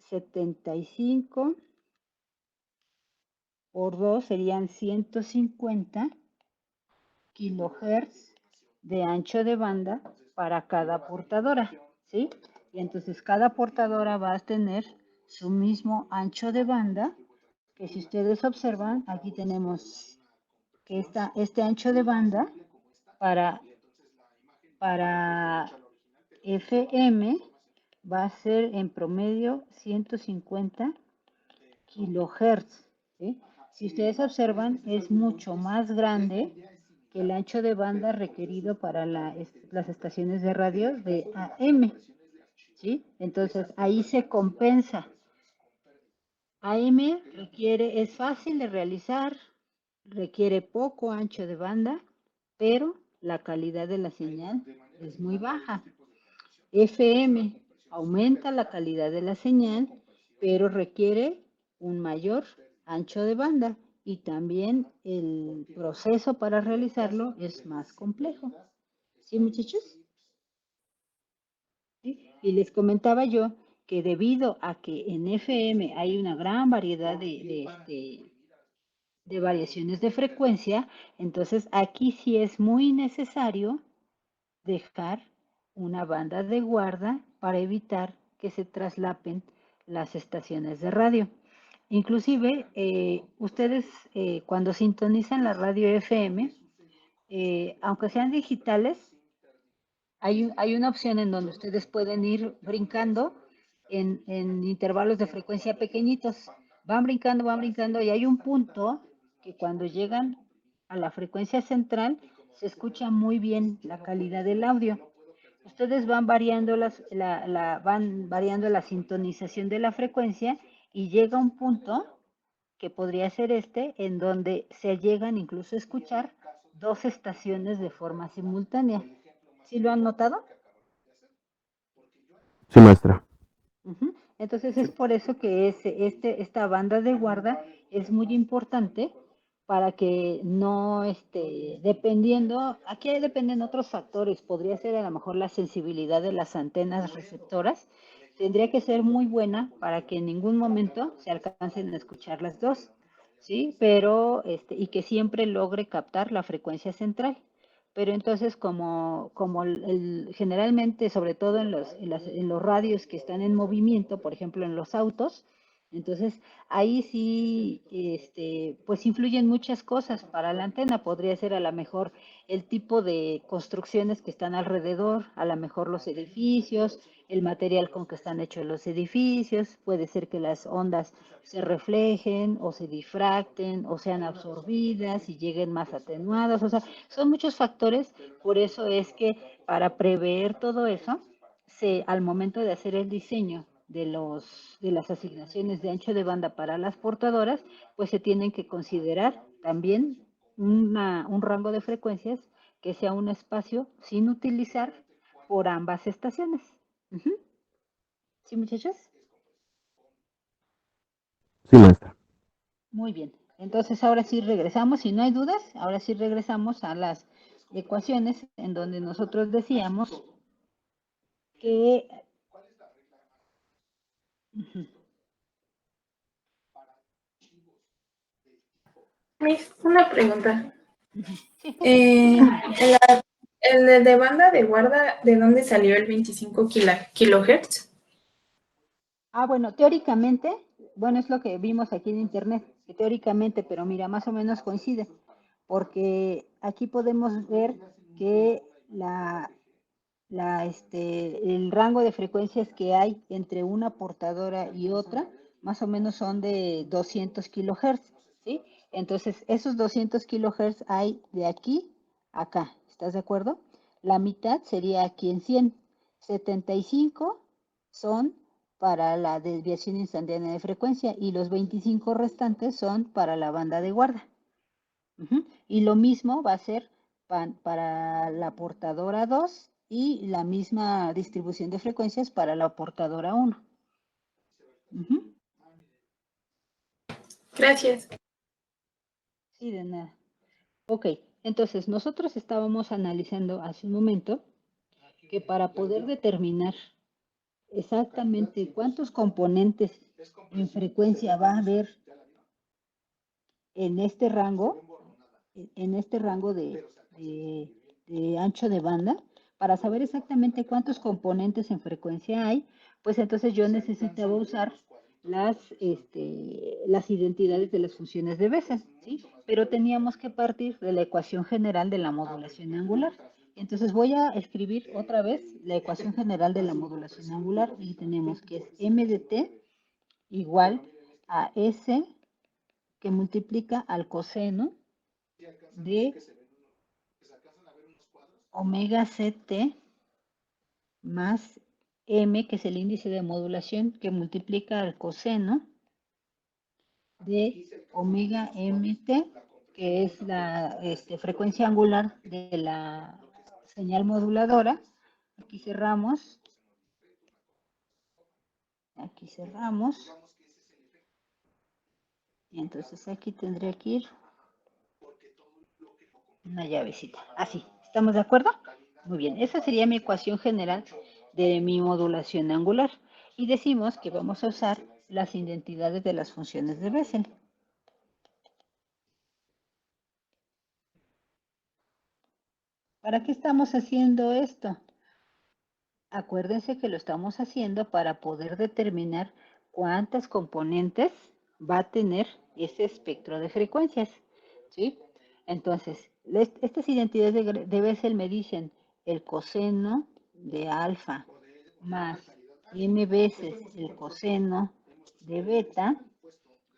75 por 2 serían 150 kilohertz de ancho de banda para cada portadora, ¿sí? Y entonces cada portadora va a tener su mismo ancho de banda, que si ustedes observan, aquí tenemos que este ancho de banda para FM va a ser en promedio 150 kilohertz, ¿sí? Si ustedes observan, es mucho más grande que el ancho de banda requerido para las estaciones de radio de AM, ¿sí? Entonces, ahí se compensa. AM es fácil de realizar, requiere poco ancho de banda, pero la calidad de la señal es muy baja. FM aumenta la calidad de la señal, pero requiere un mayor ancho de banda y también el proceso para realizarlo es más complejo. ¿Sí, muchachos? ¿Sí? Y les comentaba yo que debido a que en FM hay una gran variedad de variaciones de frecuencia, entonces aquí sí es muy necesario dejar una banda de guarda para evitar que se traslapen las estaciones de radio. Inclusive, ustedes cuando sintonizan la radio FM, aunque sean digitales, hay una opción en donde ustedes pueden ir brincando en intervalos de frecuencia pequeñitos. Van brincando y hay un punto que cuando llegan a la frecuencia central se escucha muy bien la calidad del audio. Ustedes van variando van variando la sintonización de la frecuencia y llega un punto que podría ser en donde se llegan incluso a escuchar dos estaciones de forma simultánea. ¿Sí lo han notado? Sí, maestra. Entonces es por eso que esta banda de guarda es muy importante para que no, dependiendo, aquí dependen otros factores, podría ser a lo mejor la sensibilidad de las antenas receptoras, tendría que ser muy buena para que en ningún momento se alcancen a escuchar las dos, ¿sí? Pero, y que siempre logre captar la frecuencia central. Pero entonces, como generalmente, sobre todo en los radios que están en movimiento, por ejemplo, en los autos, entonces ahí sí, pues influyen muchas cosas para la antena. Podría ser a lo mejor el tipo de construcciones que están alrededor, a lo mejor los edificios, el material con que están hechos los edificios, puede ser que las ondas se reflejen o se difracten o sean absorbidas y lleguen más atenuadas, o sea, son muchos factores, por eso es que para prever todo eso, al momento de hacer el diseño de las asignaciones de ancho de banda para las portadoras, pues se tienen que considerar también un rango de frecuencias que sea un espacio sin utilizar por ambas estaciones. ¿Sí, muchachos? Sí, maestra. Muy bien. Entonces ahora sí regresamos, si no hay dudas, ahora sí regresamos a las ecuaciones en donde nosotros decíamos que... Miss, una pregunta. El de banda de guarda, ¿de dónde salió el 25 kilohertz? Bueno, teóricamente, bueno, es lo que vimos aquí en internet, que teóricamente, pero mira, más o menos coincide, porque aquí podemos ver que el rango de frecuencias que hay entre una portadora y otra, más o menos son de 200 kilohertz, ¿sí? Entonces, esos 200 kilohertz hay de aquí a acá, ¿estás de acuerdo? La mitad sería aquí en 100, 75 son para la desviación instantánea de frecuencia y los 25 restantes son para la banda de guarda. Y lo mismo va a ser para la portadora 2 y la misma distribución de frecuencias para la portadora 1. Gracias. Sí, de nada. Ok, entonces nosotros estábamos analizando hace un momento que para poder determinar exactamente cuántos componentes en frecuencia va a haber en este rango de ancho de banda, para saber exactamente cuántos componentes en frecuencia hay, pues entonces yo necesitaba usar las identidades de las funciones de Bessel, ¿sí? Pero teníamos que partir de la ecuación general de la modulación angular. Entonces voy a escribir otra vez la ecuación general de la modulación angular y tenemos que es m de t igual a s que multiplica al coseno de omega ct más m, que es el índice de modulación, que multiplica al coseno de omega mt, que es la frecuencia angular de la señal moduladora. Aquí cerramos. Aquí cerramos. Y entonces aquí tendría que ir una llavecita. Así, ¿estamos de acuerdo? Muy bien, esa sería mi ecuación general de mi modulación angular. Y decimos que vamos a usar las identidades de las funciones de Bessel. ¿Para qué estamos haciendo esto? Acuérdense que lo estamos haciendo para poder determinar cuántas componentes va a tener ese espectro de frecuencias, ¿sí? Entonces, estas identidades de Bessel me dicen el coseno de alfa más n veces el coseno de beta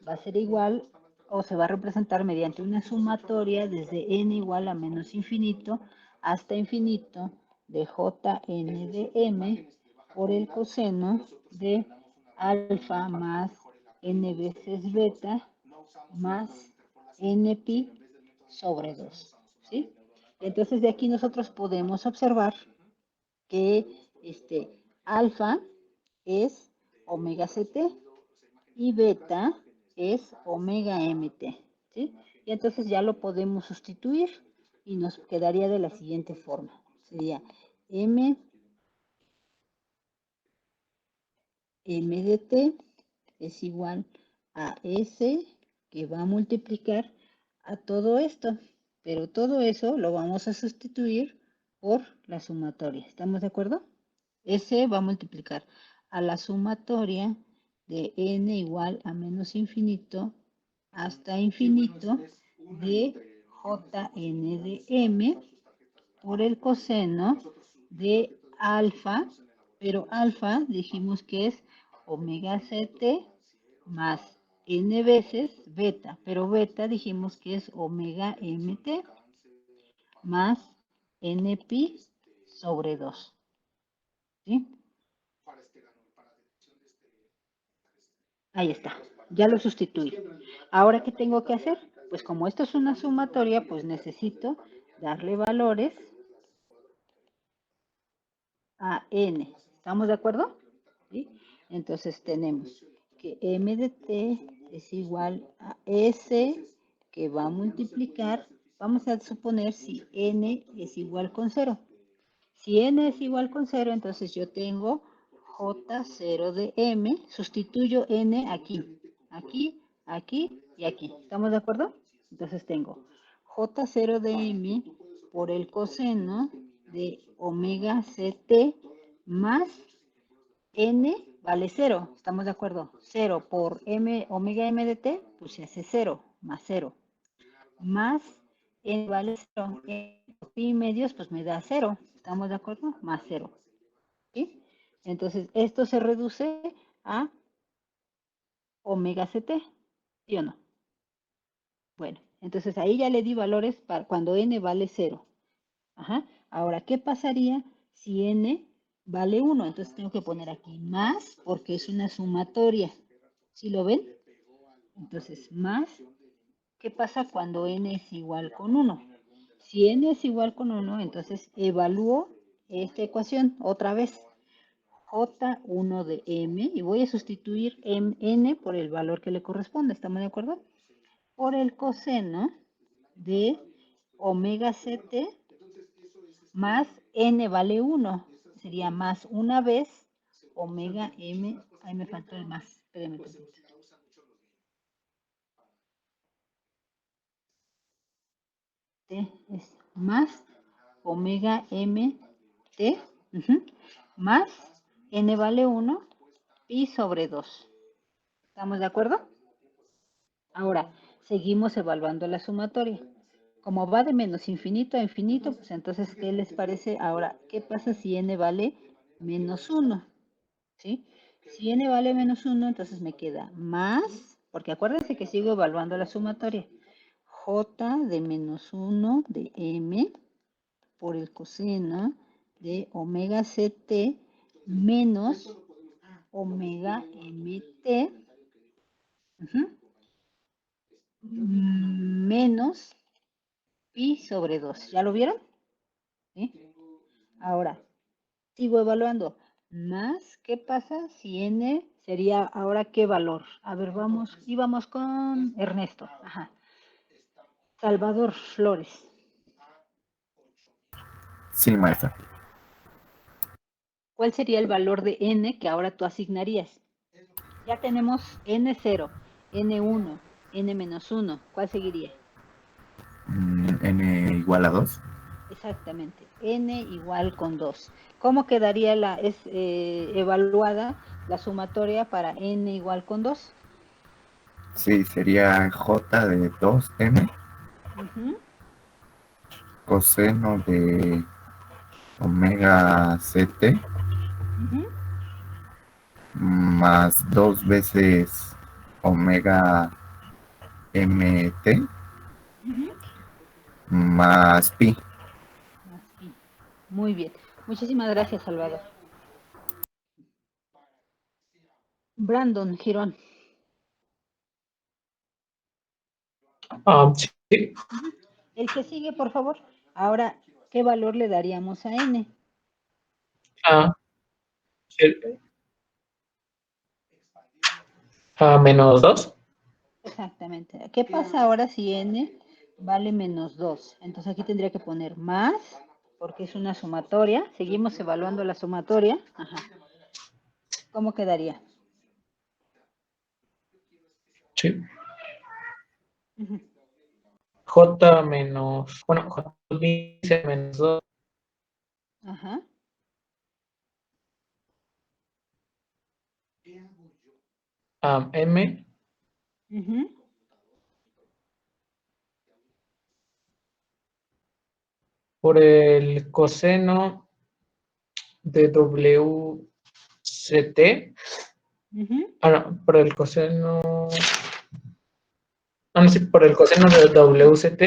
va a ser igual o se va a representar mediante una sumatoria desde n igual a menos infinito hasta infinito de Jn de m por el coseno de alfa más n veces beta más npi sobre 2. ¿Sí? Entonces de aquí nosotros podemos observar que alfa es omega ct y beta es omega mt. ¿Sí? Y entonces ya lo podemos sustituir y nos quedaría de la siguiente forma. Sería m de t es igual a s que va a multiplicar a todo esto. Pero todo eso lo vamos a sustituir por la sumatoria. ¿Estamos de acuerdo? S va a multiplicar a la sumatoria de n igual a menos infinito hasta infinito de Jn de m por el coseno de alfa, pero alfa dijimos que es omega ct más n veces beta, pero beta dijimos que es omega mt más npi sobre 2. ¿Sí? Ahí está, ya lo sustituí. Ahora, ¿qué tengo que hacer? Pues como esto es una sumatoria, pues necesito darle valores a n. ¿Estamos de acuerdo? ¿Sí? Entonces tenemos que m de t es igual a s que va a multiplicar, vamos a suponer si n es igual con 0. Si n es igual con 0, entonces yo tengo J0 de m, sustituyo n aquí, aquí, aquí y aquí. ¿Estamos de acuerdo? Entonces tengo J0 de m por el coseno de omega ct más n vale 0. ¿Estamos de acuerdo? 0 por m, omega m de t, pues se hace 0, más 0. Más n vale 0. Pi medios, pues me da 0. ¿Estamos de acuerdo? Más 0. ¿Sí? Entonces, esto se reduce a omega ct, ¿sí o no? Bueno, entonces ahí ya le di valores para cuando n vale 0. Ajá. Ahora, ¿qué pasaría si n vale 1? Entonces tengo que poner aquí más porque es una sumatoria. ¿Sí lo ven? Entonces, más ¿qué pasa cuando n es igual con 1? Si n es igual con 1, entonces evalúo esta ecuación otra vez. J1 de m, y voy a sustituir n por el valor que le corresponde, ¿estamos de acuerdo? Por el coseno de omega ct más n vale 1, sería más una vez omega m, ahí me faltó el más, espérenme tantito. T es más omega m t más n vale 1 pi sobre 2. ¿Estamos de acuerdo? Ahora, seguimos evaluando la sumatoria. Como va de menos infinito a infinito, pues entonces, ¿qué les parece? Ahora, ¿qué pasa si n vale menos 1? ¿Sí? Si n vale menos 1, entonces me queda más, porque acuérdense que sigo evaluando la sumatoria. J de menos 1 de m por el coseno de omega ct menos omega mt menos pi sobre 2. ¿Ya lo vieron? ¿Sí? Ahora, sigo evaluando. Más, ¿qué pasa si n sería ahora qué valor? A ver, vamos, y vamos con Ernesto. Ajá. Salvador Flores. Sí, maestra. ¿Cuál sería el valor de n que ahora tú asignarías? Ya tenemos n0, n1, n-1. ¿Cuál seguiría? N igual a 2. Exactamente, n igual con 2. ¿Cómo quedaría evaluada la sumatoria para n igual con 2? Sí, sería J de 2m coseno de omega ct más 2 veces omega mt más pi. Más pi. Muy bien. Muchísimas gracias, Salvador. Brandon Girón. Sí. El que sigue, por favor. Ahora, ¿qué valor le daríamos a n? Menos 2. Exactamente. ¿Qué pasa ahora si n vale menos 2? Entonces aquí tendría que poner más, porque es una sumatoria. Seguimos evaluando la sumatoria. Ajá. ¿Cómo quedaría? Sí. J menos, bueno, J dice menos 2. Ajá. M por el coseno de WCT. No, por el coseno. No, sí, por el coseno de WCT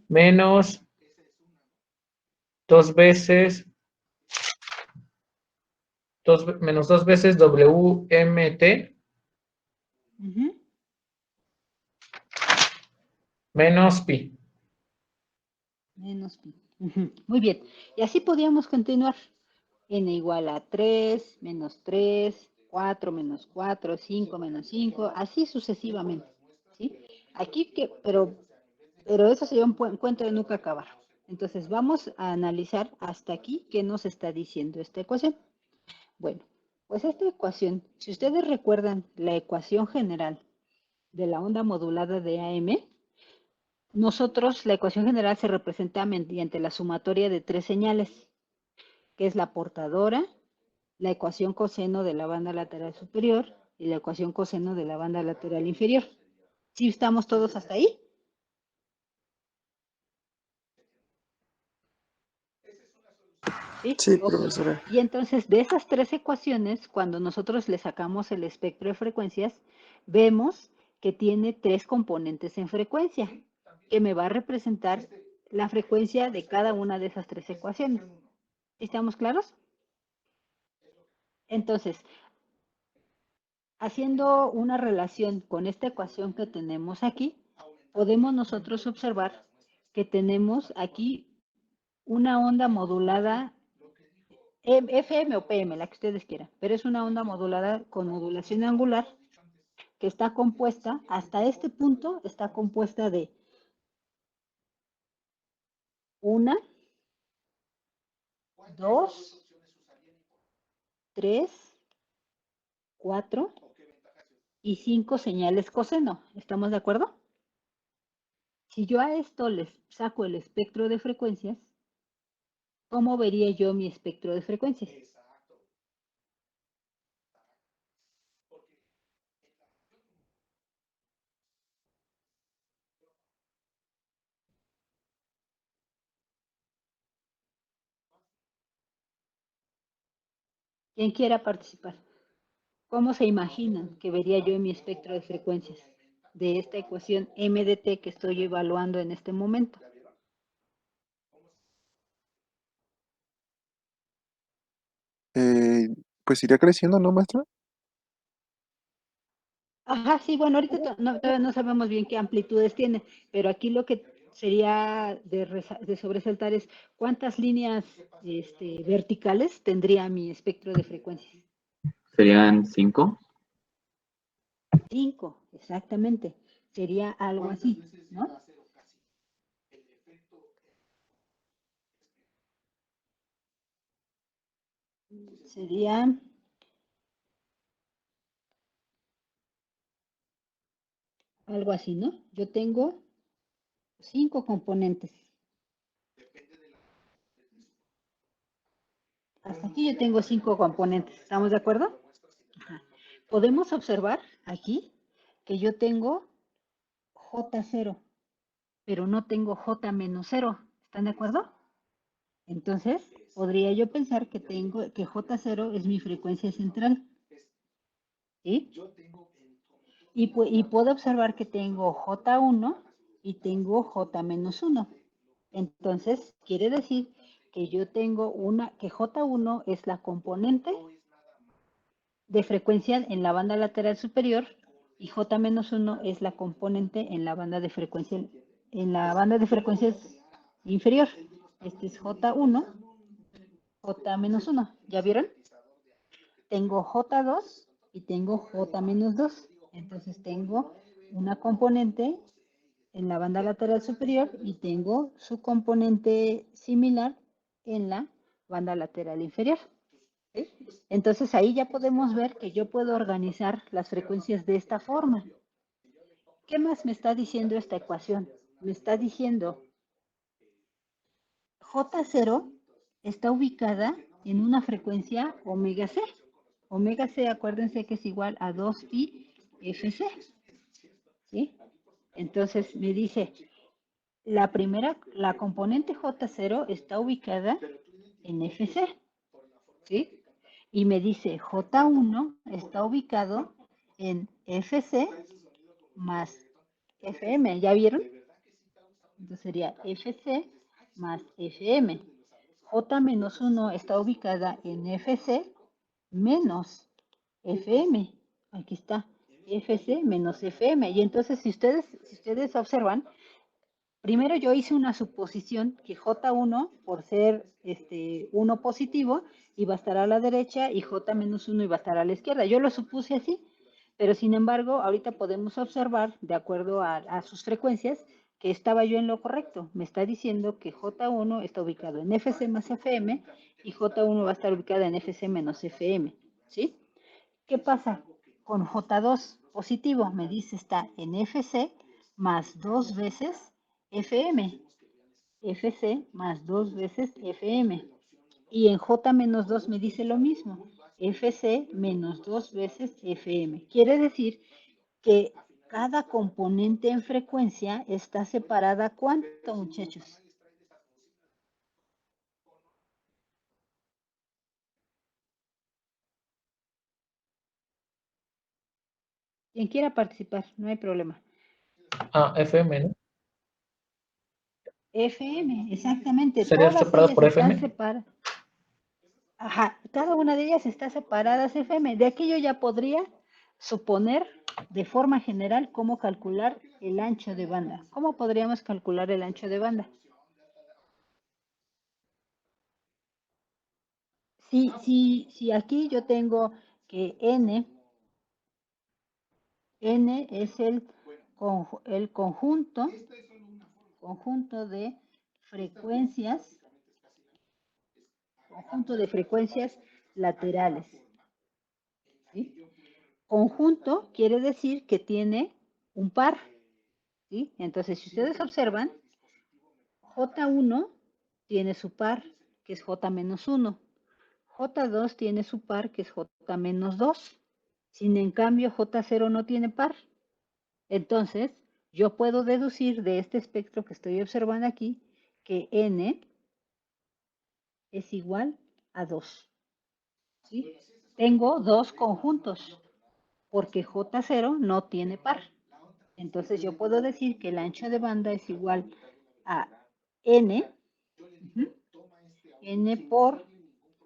menos 2 veces menos 2 veces WMT menos pi. Menos pi. Muy bien. Y así podríamos continuar. N igual a 3, menos 3, 4 menos 4, 5 menos 5, así sucesivamente. ¿Sí? Aquí pero eso sería un cuento de nunca acabar. Entonces vamos a analizar hasta aquí qué nos está diciendo esta ecuación. Bueno, pues esta ecuación, si ustedes recuerdan la ecuación general de la onda modulada de AM, nosotros la ecuación general se representa mediante la sumatoria de 3 señales, que es la portadora, la ecuación coseno de la banda lateral superior y la ecuación coseno de la banda lateral inferior. ¿Sí estamos todos hasta ahí? Sí, profesora. Y entonces de esas 3 ecuaciones, cuando nosotros le sacamos el espectro de frecuencias, vemos que tiene 3 componentes en frecuencia, que me va a representar la frecuencia de cada una de esas 3 ecuaciones. ¿Estamos claros? Entonces, haciendo una relación con esta ecuación que tenemos aquí, podemos nosotros observar que tenemos aquí una onda modulada, FM o PM, la que ustedes quieran, pero es una onda modulada con modulación angular que está compuesta, hasta este punto, está compuesta de 1, 2, 3, 4 y 5 señales coseno. ¿Estamos de acuerdo? Si yo a esto les saco el espectro de frecuencias, ¿cómo vería yo mi espectro de frecuencias? ¿Quién quiera participar? ¿Cómo se imaginan que vería yo mi espectro de frecuencias de esta ecuación m de t que estoy evaluando en este momento? Pues iría creciendo, ¿no, maestra? Ajá, sí, bueno, ahorita todavía no sabemos bien qué amplitudes tiene, pero aquí lo que sería de sobresaltar es cuántas líneas verticales tendría mi espectro de frecuencias. Serían 5. 5, exactamente. Sería algo así, ¿no? Sería algo así, ¿no? Yo tengo 5 componentes. Hasta aquí yo tengo 5 componentes. ¿Estamos de acuerdo? Ajá. Podemos observar aquí que yo tengo J0, pero no tengo J menos 0. ¿Están de acuerdo? Entonces, podría yo pensar que J0 es mi frecuencia central. ¿Sí? Y puedo observar que tengo J1 y tengo J menos 1. Entonces, quiere decir que yo tengo que J1 es la componente de frecuencia en la banda lateral superior y J-1 es la componente en la banda de frecuencia inferior. Este es J1, J-1. ¿Ya vieron? Tengo J2 y tengo J-2. Entonces tengo una componente en la banda lateral superior y tengo su componente similar en la banda lateral inferior. ¿Sí? Entonces ahí ya podemos ver que yo puedo organizar las frecuencias de esta forma. ¿Qué más me está diciendo esta ecuación? Me está diciendo J0 está ubicada en una frecuencia omega C. Omega C, acuérdense que es igual a 2pi FC. ¿Sí? Entonces me dice, la componente J0 está ubicada en FC. ¿Sí? Y me dice J1 está ubicado en FC más FM. ¿Ya vieron? Entonces sería FC más FM. J-1 está ubicada en FC menos FM. Aquí está, FC menos FM. Y entonces, si ustedes observan, primero yo hice una suposición que J1, por ser 1 positivo, iba a estar a la derecha y J-1 iba a estar a la izquierda. Yo lo supuse así, pero sin embargo, ahorita podemos observar, de acuerdo a sus frecuencias, que estaba yo en lo correcto. Me está diciendo que J1 está ubicado en FC más FM y J1 va a estar ubicada en FC menos FM. ¿Sí? ¿Qué pasa con J2 positivo? Me dice está en FC más 2 veces FM. FC más 2 veces FM. Y en J-2 me dice lo mismo. FC menos 2 veces FM. Quiere decir que cada componente en frecuencia está separada. ¿Cuánto, muchachos? Quien quiera participar, no hay problema. FM, ¿no? FM, exactamente. ¿Serían Todas separadas ellas por están FM? separadas. Ajá, cada una de ellas está separada FM. De aquí yo ya podría suponer de forma general cómo calcular el ancho de banda. ¿Cómo podríamos calcular el ancho de banda? Si aquí yo tengo que n es el conjunto de frecuencias, laterales. ¿Sí? Conjunto quiere decir que tiene un par. ¿Sí? Entonces, si ustedes observan, J1 tiene su par, que es J menos 1. J2 tiene su par, que es J menos 2. Sin en cambio, J0 no tiene par. Entonces, yo puedo deducir de este espectro que estoy observando aquí que n es igual a 2. ¿Sí? Tengo dos conjuntos, porque J0 no tiene par. Entonces, yo puedo decir que el ancho de banda es igual a n, n por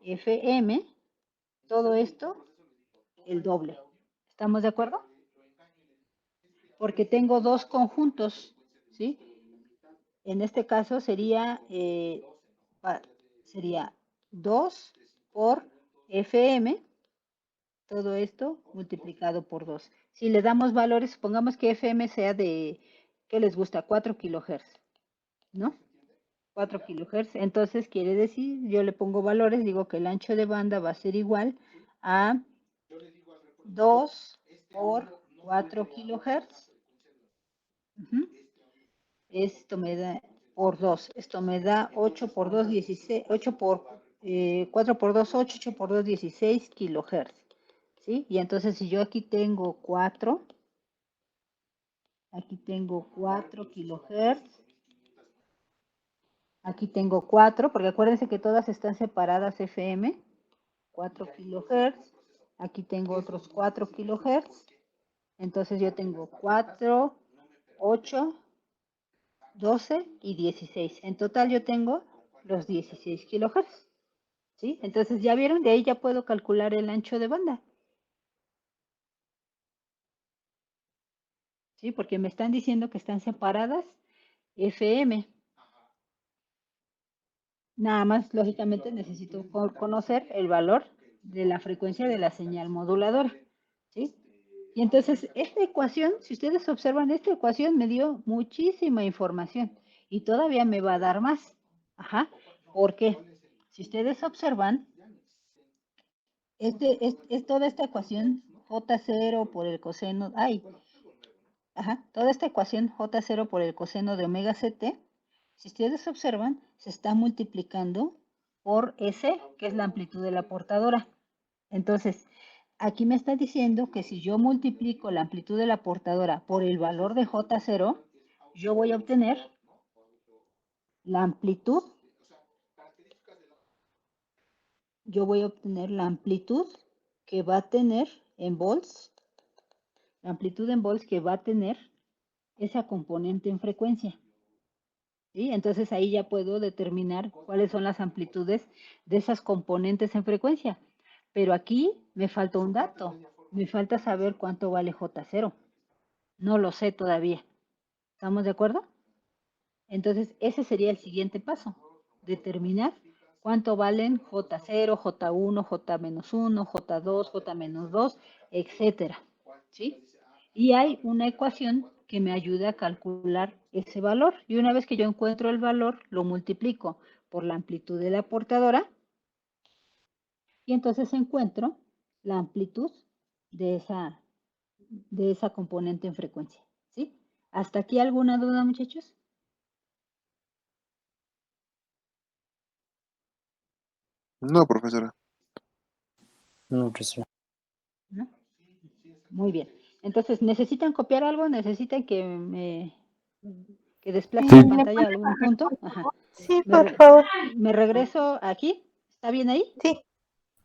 fm, todo esto, el doble. ¿Estamos de acuerdo? Porque tengo dos conjuntos, ¿sí? En este caso sería 2 por fm, todo esto multiplicado por 2. Si le damos valores, supongamos que fm sea de, ¿qué les gusta? 4 kilohertz, ¿no? 4 kilohertz, entonces quiere decir, yo le pongo valores, digo que el ancho de banda va a ser igual a 2 por 4 kilohertz. Esto me da por 2. Esto me da 8 por 2, 16. 8 por 4 por 2, 8. 8 por 2, 16 kilohertz. ¿Sí? Y entonces si yo aquí tengo 4, aquí tengo 4 kilohertz. Aquí tengo 4, porque acuérdense que todas están separadas FM. 4 kilohertz. Aquí tengo otros 4 kilohertz. Entonces yo tengo 4, 8, 12 y 16. En total yo tengo los 16 kilohertz. ¿Sí? Entonces ya vieron, de ahí ya puedo calcular el ancho de banda. ¿Sí? Porque me están diciendo que están separadas FM. Nada más, lógicamente, necesito conocer el valor de la frecuencia de la señal moduladora. ¿Sí? Y entonces, esta ecuación, si ustedes observan, esta ecuación me dio muchísima información y todavía me va a dar más. Ajá. ¿Por qué? Si ustedes observan, es toda esta ecuación J0 por el coseno, toda esta ecuación J0 por el coseno de omega ct, si ustedes observan, se está multiplicando por S, que es la amplitud de la portadora. Entonces, aquí me está diciendo que si yo multiplico la amplitud de la portadora por el valor de J0, yo voy a obtener la amplitud, que va a tener en volts, la amplitud en volts que va a tener esa componente en frecuencia. ¿Sí? Entonces ahí ya puedo determinar cuáles son las amplitudes de esas componentes en frecuencia. Pero aquí me falta un dato. Me falta saber cuánto vale J0. No lo sé todavía. ¿Estamos de acuerdo? Entonces ese sería el siguiente paso. Determinar cuánto valen J0, J1, J-1, J2, J-2, etcétera. ¿Sí? Y hay una ecuación que me ayuda a calcular ese valor. Y una vez que yo encuentro el valor, lo multiplico por la amplitud de la portadora. Y entonces encuentro la amplitud de esa componente en frecuencia. ¿Sí? ¿Hasta aquí alguna duda, muchachos? No, profesora. No, profesor. ¿No? Muy bien. Entonces, ¿necesitan copiar algo? ¿Necesitan que desplace Sí, la ¿le pantalla a puedes algún punto? Ajá. Sí, por favor. ¿Me regreso aquí? ¿Está bien ahí? Sí,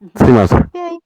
Ujú. Sí, maestra. sí, ahí.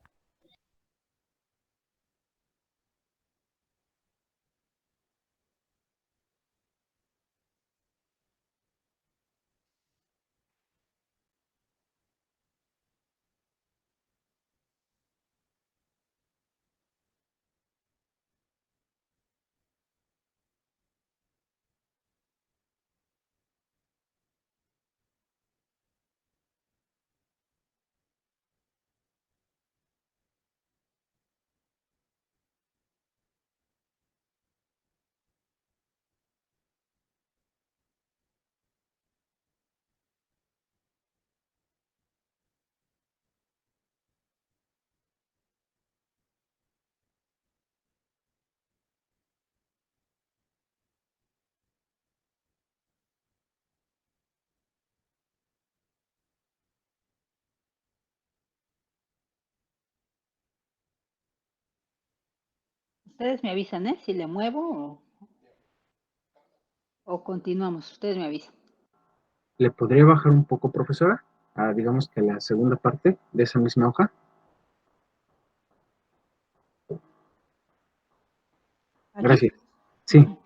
Ustedes me avisan, ¿eh? Si le muevo o continuamos. Ustedes me avisan. ¿Le podría bajar un poco, profesora? Digamos que la segunda parte de esa misma hoja. ¿Aquí? Gracias. Sí.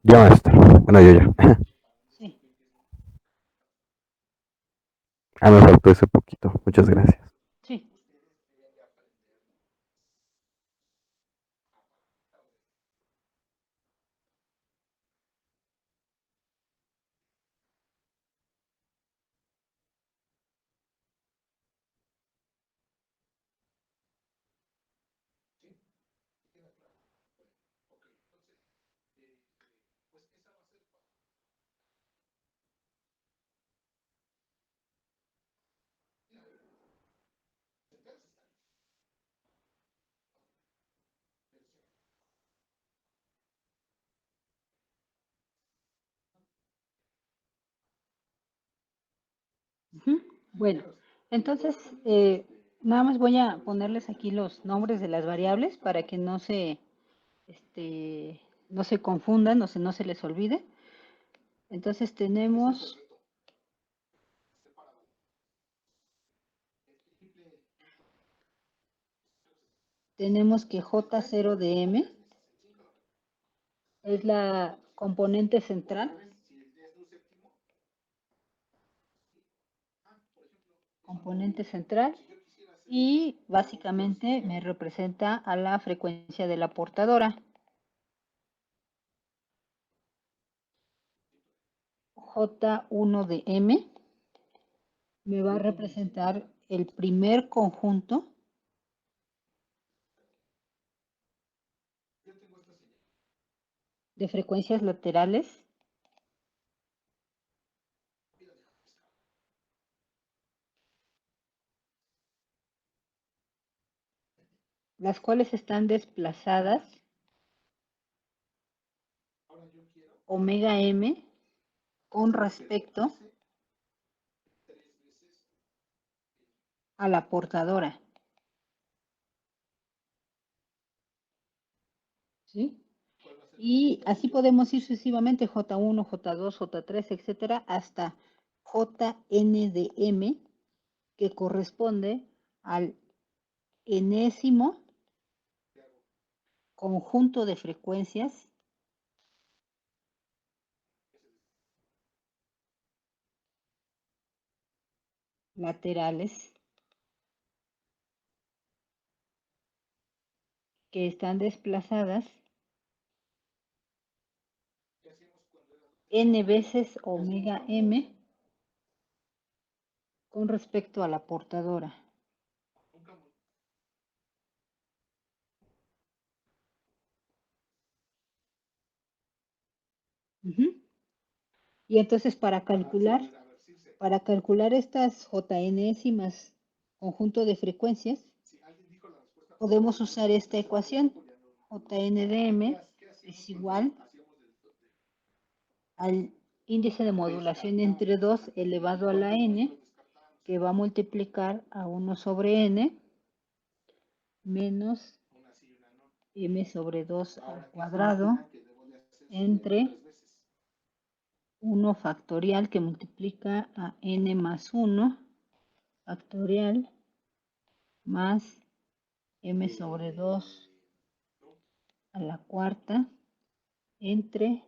Ya, maestro. Bueno, yo ya. Sí. Me faltó ese poquito. Muchas gracias. Sí. Bueno, entonces nada más voy a ponerles aquí los nombres de las variables para que no se confundan, no se les olvide. Entonces tenemos que J0 de M es la componente central. Y básicamente me representa a la frecuencia de la portadora. J1 de M me va a representar el primer conjunto de frecuencias laterales las cuales están desplazadas omega M con respecto a la portadora. ¿Sí? Y así podemos ir sucesivamente J1, J2, J3, etcétera, hasta Jn de M, que corresponde al enésimo conjunto de frecuencias laterales que están desplazadas n veces omega M con respecto a la portadora. Y entonces para calcular estas JNésimas conjunto de frecuencias, podemos usar esta ecuación. Jn de M es igual al índice de modulación entre 2 elevado a la n, que va a multiplicar a 1 sobre n menos m sobre 2 al cuadrado entre 1 factorial que multiplica a n más 1 factorial más m sobre 2 a la cuarta entre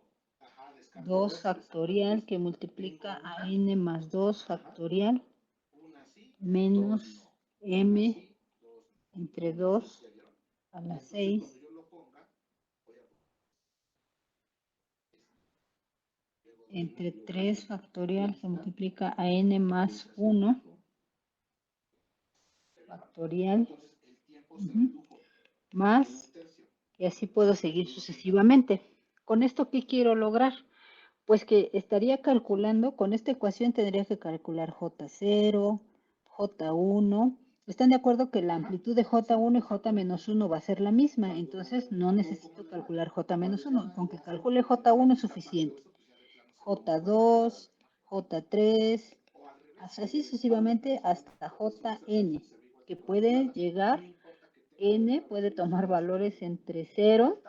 2 factorial que multiplica a n más 2 factorial menos m entre 2 a la 6 entre 3 factorial que multiplica a n más 1 factorial más, y así puedo seguir sucesivamente. ¿Con esto qué quiero lograr? Pues que estaría calculando, con esta ecuación tendría que calcular J0, J1. ¿Están de acuerdo que la amplitud de J1 y J-1 va a ser la misma? Entonces no necesito calcular J-1. Con que calcule J1 es suficiente. J2, J3, así sucesivamente hasta Jn, que puede llegar, n puede tomar valores entre 0,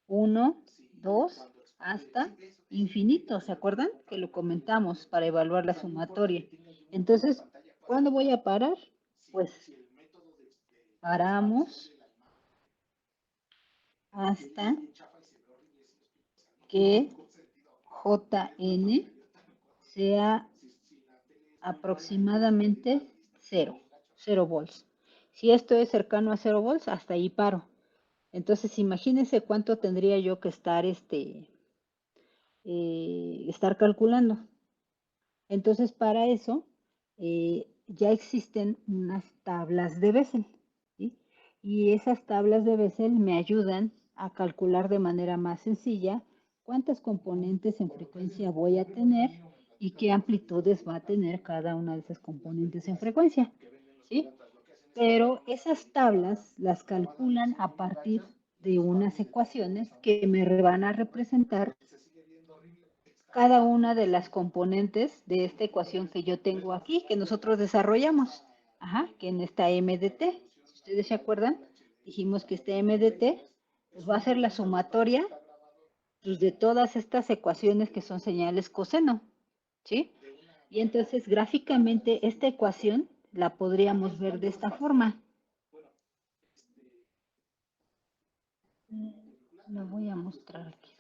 1, 2, hasta infinito. ¿Se acuerdan? Que lo comentamos para evaluar la sumatoria. Entonces, ¿cuándo voy a parar? Pues paramos hasta que Jn sea aproximadamente 0 volts. Si esto es cercano a 0 volts, hasta ahí paro. Entonces, imagínense cuánto tendría yo que estar, estar calculando. Entonces, para eso, ya existen unas tablas de Bessel, ¿sí? Y esas tablas de Bessel me ayudan a calcular de manera más sencilla cuántas componentes en frecuencia voy a tener y qué amplitudes va a tener cada una de esas componentes en frecuencia, ¿sí? Pero esas tablas las calculan a partir de unas ecuaciones que me van a representar cada una de las componentes de esta ecuación que yo tengo aquí, que nosotros desarrollamos, que en esta MDT, si ustedes se acuerdan, dijimos que esta MDT pues va a ser la sumatoria pues, de todas estas ecuaciones que son señales coseno, ¿sí? Y entonces gráficamente esta ecuación la podríamos ver de esta forma. Lo voy a mostrar aquí.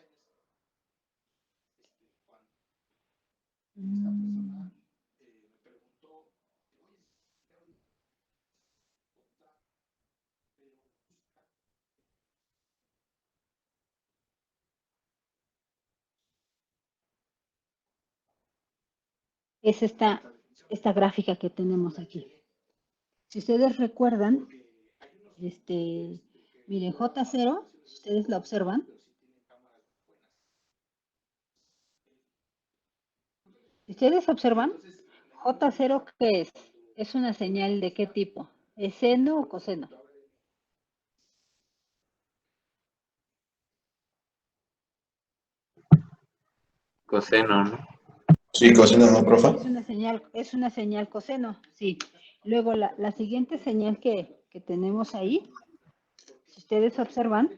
Es esta gráfica que tenemos aquí. Si ustedes recuerdan, miren, J0, si ustedes la observan, J0, ¿qué es? ¿Es una señal de qué tipo? ¿Es seno o coseno? Coseno, ¿no? Sí, coseno, ¿no, profe? Es una señal coseno, sí. Luego, la siguiente señal que tenemos ahí, si ustedes observan,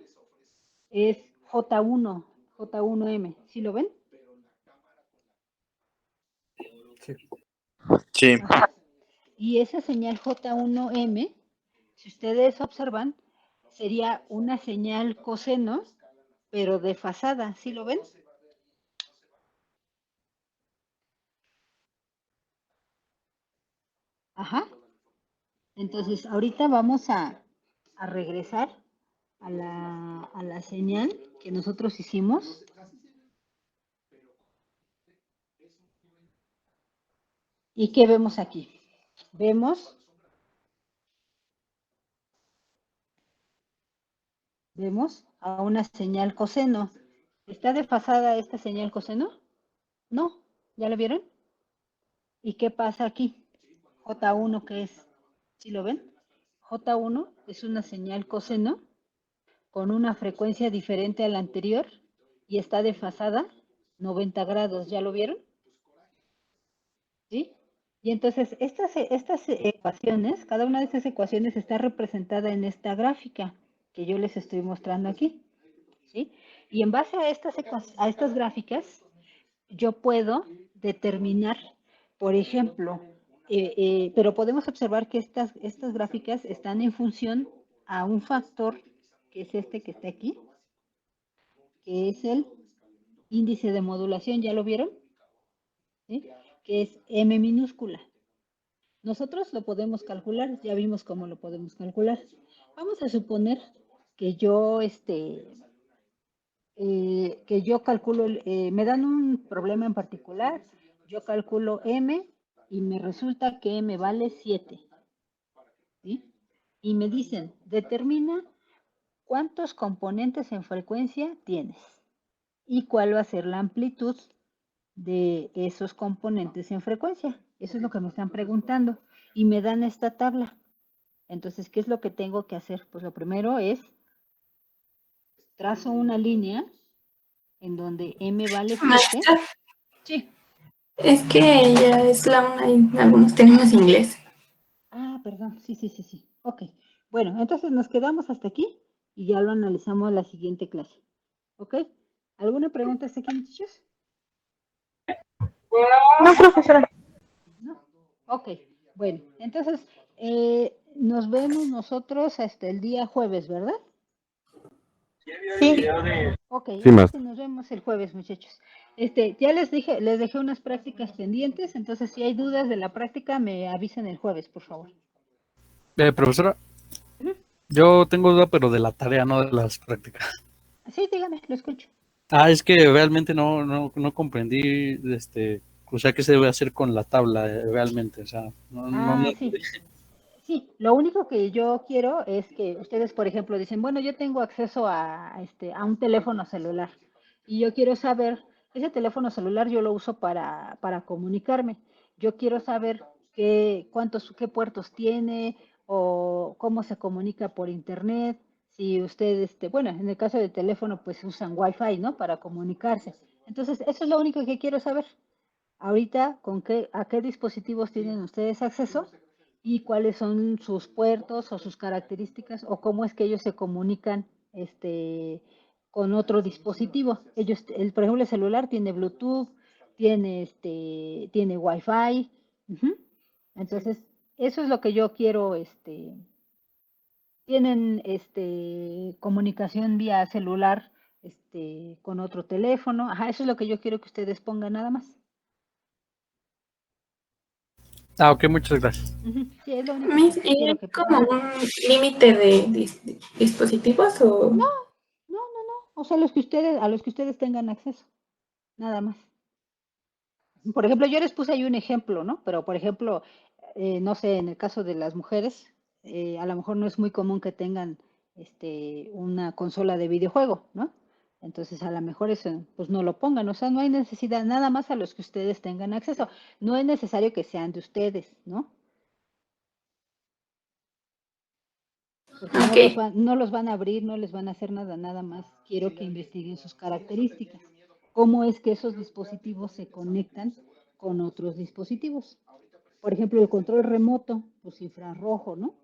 es J1, J1M. ¿Sí lo ven? Sí. Y esa señal J1M, si ustedes observan, sería una señal coseno, pero desfasada. ¿Sí lo ven? Entonces, ahorita vamos a regresar a la señal que nosotros hicimos. ¿Y qué vemos aquí? Vemos a una señal coseno. ¿Está desfasada esta señal coseno? No, ¿ya la vieron? ¿Y qué pasa aquí? J1, ¿qué es? ¿Sí lo ven? J1 es una señal coseno con una frecuencia diferente a la anterior y está desfasada 90 grados. ¿Ya lo vieron? ¿Sí? Y entonces estas ecuaciones, cada una de estas ecuaciones está representada en esta gráfica que yo les estoy mostrando aquí. ¿Sí? Y en base a estas gráficas, yo puedo determinar, por ejemplo, pero podemos observar que estas gráficas están en función a un factor que es este que está aquí, que es el índice de modulación, ¿ya lo vieron? ¿Sí? Que es M minúscula. Nosotros lo podemos calcular, ya vimos cómo lo podemos calcular. Vamos a suponer que yo, calculo, me dan un problema en particular, yo calculo M y me resulta que M vale 7. ¿Sí? Y me dicen, determina cuántos componentes en frecuencia tienes y cuál va a ser la amplitud de esos componentes en frecuencia. Eso es lo que me están preguntando. Y me dan esta tabla. Entonces, ¿qué es lo que tengo que hacer? Pues lo primero es, trazo una línea en donde M vale 7. Maestra, Sí. es que ella es la una y algunos tenemos inglés. Ah, perdón. Sí. Ok. Bueno, entonces nos quedamos hasta aquí y ya lo analizamos la siguiente clase. ¿Ok? ¿Alguna pregunta hasta aquí, muchachos? No, profesora. ¿No? Ok. Bueno, entonces nos vemos nosotros hasta el día jueves, ¿verdad? Sí. Ok, Sí, entonces maestra. nos vemos el jueves, muchachos. Ya les dejé unas prácticas pendientes, entonces si hay dudas de la práctica, me avisen el jueves, por favor. Profesora, Ujú. yo tengo duda, pero de la tarea, no de las prácticas. Sí, dígame, lo escucho. Es que realmente no comprendí, o sea, qué se debe hacer con la tabla, realmente, o sea, no. Sí. Sí, lo único que yo quiero es que ustedes, por ejemplo, dicen, bueno, yo tengo acceso a un teléfono celular y yo quiero saber, ese teléfono celular yo lo uso para comunicarme. Yo quiero saber qué puertos tiene o cómo se comunica por internet. Si ustedes, bueno, en el caso del teléfono, pues usan Wi-Fi, ¿no? Para comunicarse. Entonces, eso es lo único que quiero saber. Ahorita, ¿a qué dispositivos tienen ustedes acceso? Y cuáles son sus puertos o sus características o cómo es que ellos se comunican con otro dispositivo. Por ejemplo, el celular tiene Bluetooth, tiene Wi-Fi. Ujú. Entonces, eso es lo que yo quiero, tienen comunicación vía celular con otro teléfono. Ajá, eso es lo que yo quiero que ustedes pongan nada más. Ok, muchas gracias. Ujú. Sí, es lo único Miss, que ¿y quiero hay que como pongan. un límite de dispositivos o...? No. O sea, a los que ustedes tengan acceso, nada más. Por ejemplo, yo les puse ahí un ejemplo, ¿no? Pero, por ejemplo, no sé, en el caso de las mujeres, a lo mejor no es muy común que tengan una consola de videojuego, ¿no? Entonces, a lo mejor eso, pues no lo pongan. O sea, no hay necesidad, nada más a los que ustedes tengan acceso. No es necesario que sean de ustedes, ¿no? Porque Ok. no los van a abrir, no les van a hacer nada más. Quiero que investiguen sus características. Cómo es que esos dispositivos se conectan con otros dispositivos. Por ejemplo, el control remoto, pues infrarrojo, ¿no?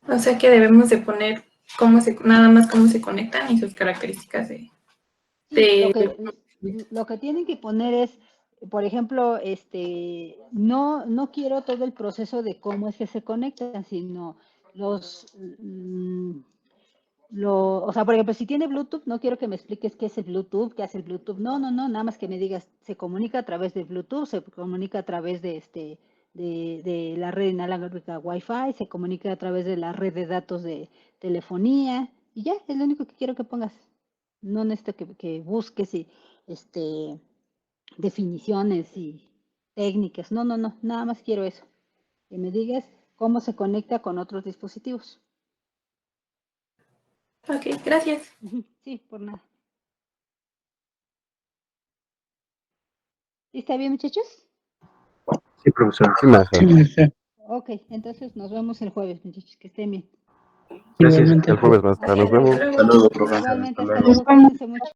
O sea que debemos de poner nada más cómo se conectan y sus características Sí, lo que tienen que poner es, por ejemplo, no quiero todo el proceso de cómo es que se conectan, sino o sea, por ejemplo, si tiene Bluetooth, no quiero que me expliques qué es el Bluetooth, qué hace el Bluetooth. No, nada más que me digas, se comunica a través de Bluetooth, se comunica a través de la red inalámbrica Wi-Fi, se comunica a través de la red de datos de telefonía, y ya, es lo único que quiero que pongas. No necesito que busques definiciones y técnicas. No, nada más quiero eso. Que me digas cómo se conecta con otros dispositivos. Ok, gracias. Sí, por nada. ¿Está bien, muchachos? Sí, profesor. Sí, maestra. Ok, entonces nos vemos el jueves, muchachos. Que estén bien. Gracias. Igualmente. El jueves, maestra. Nos vemos. Hasta luego, profe. Igualmente, Hasta hasta luego. luego. Cuídense mucho.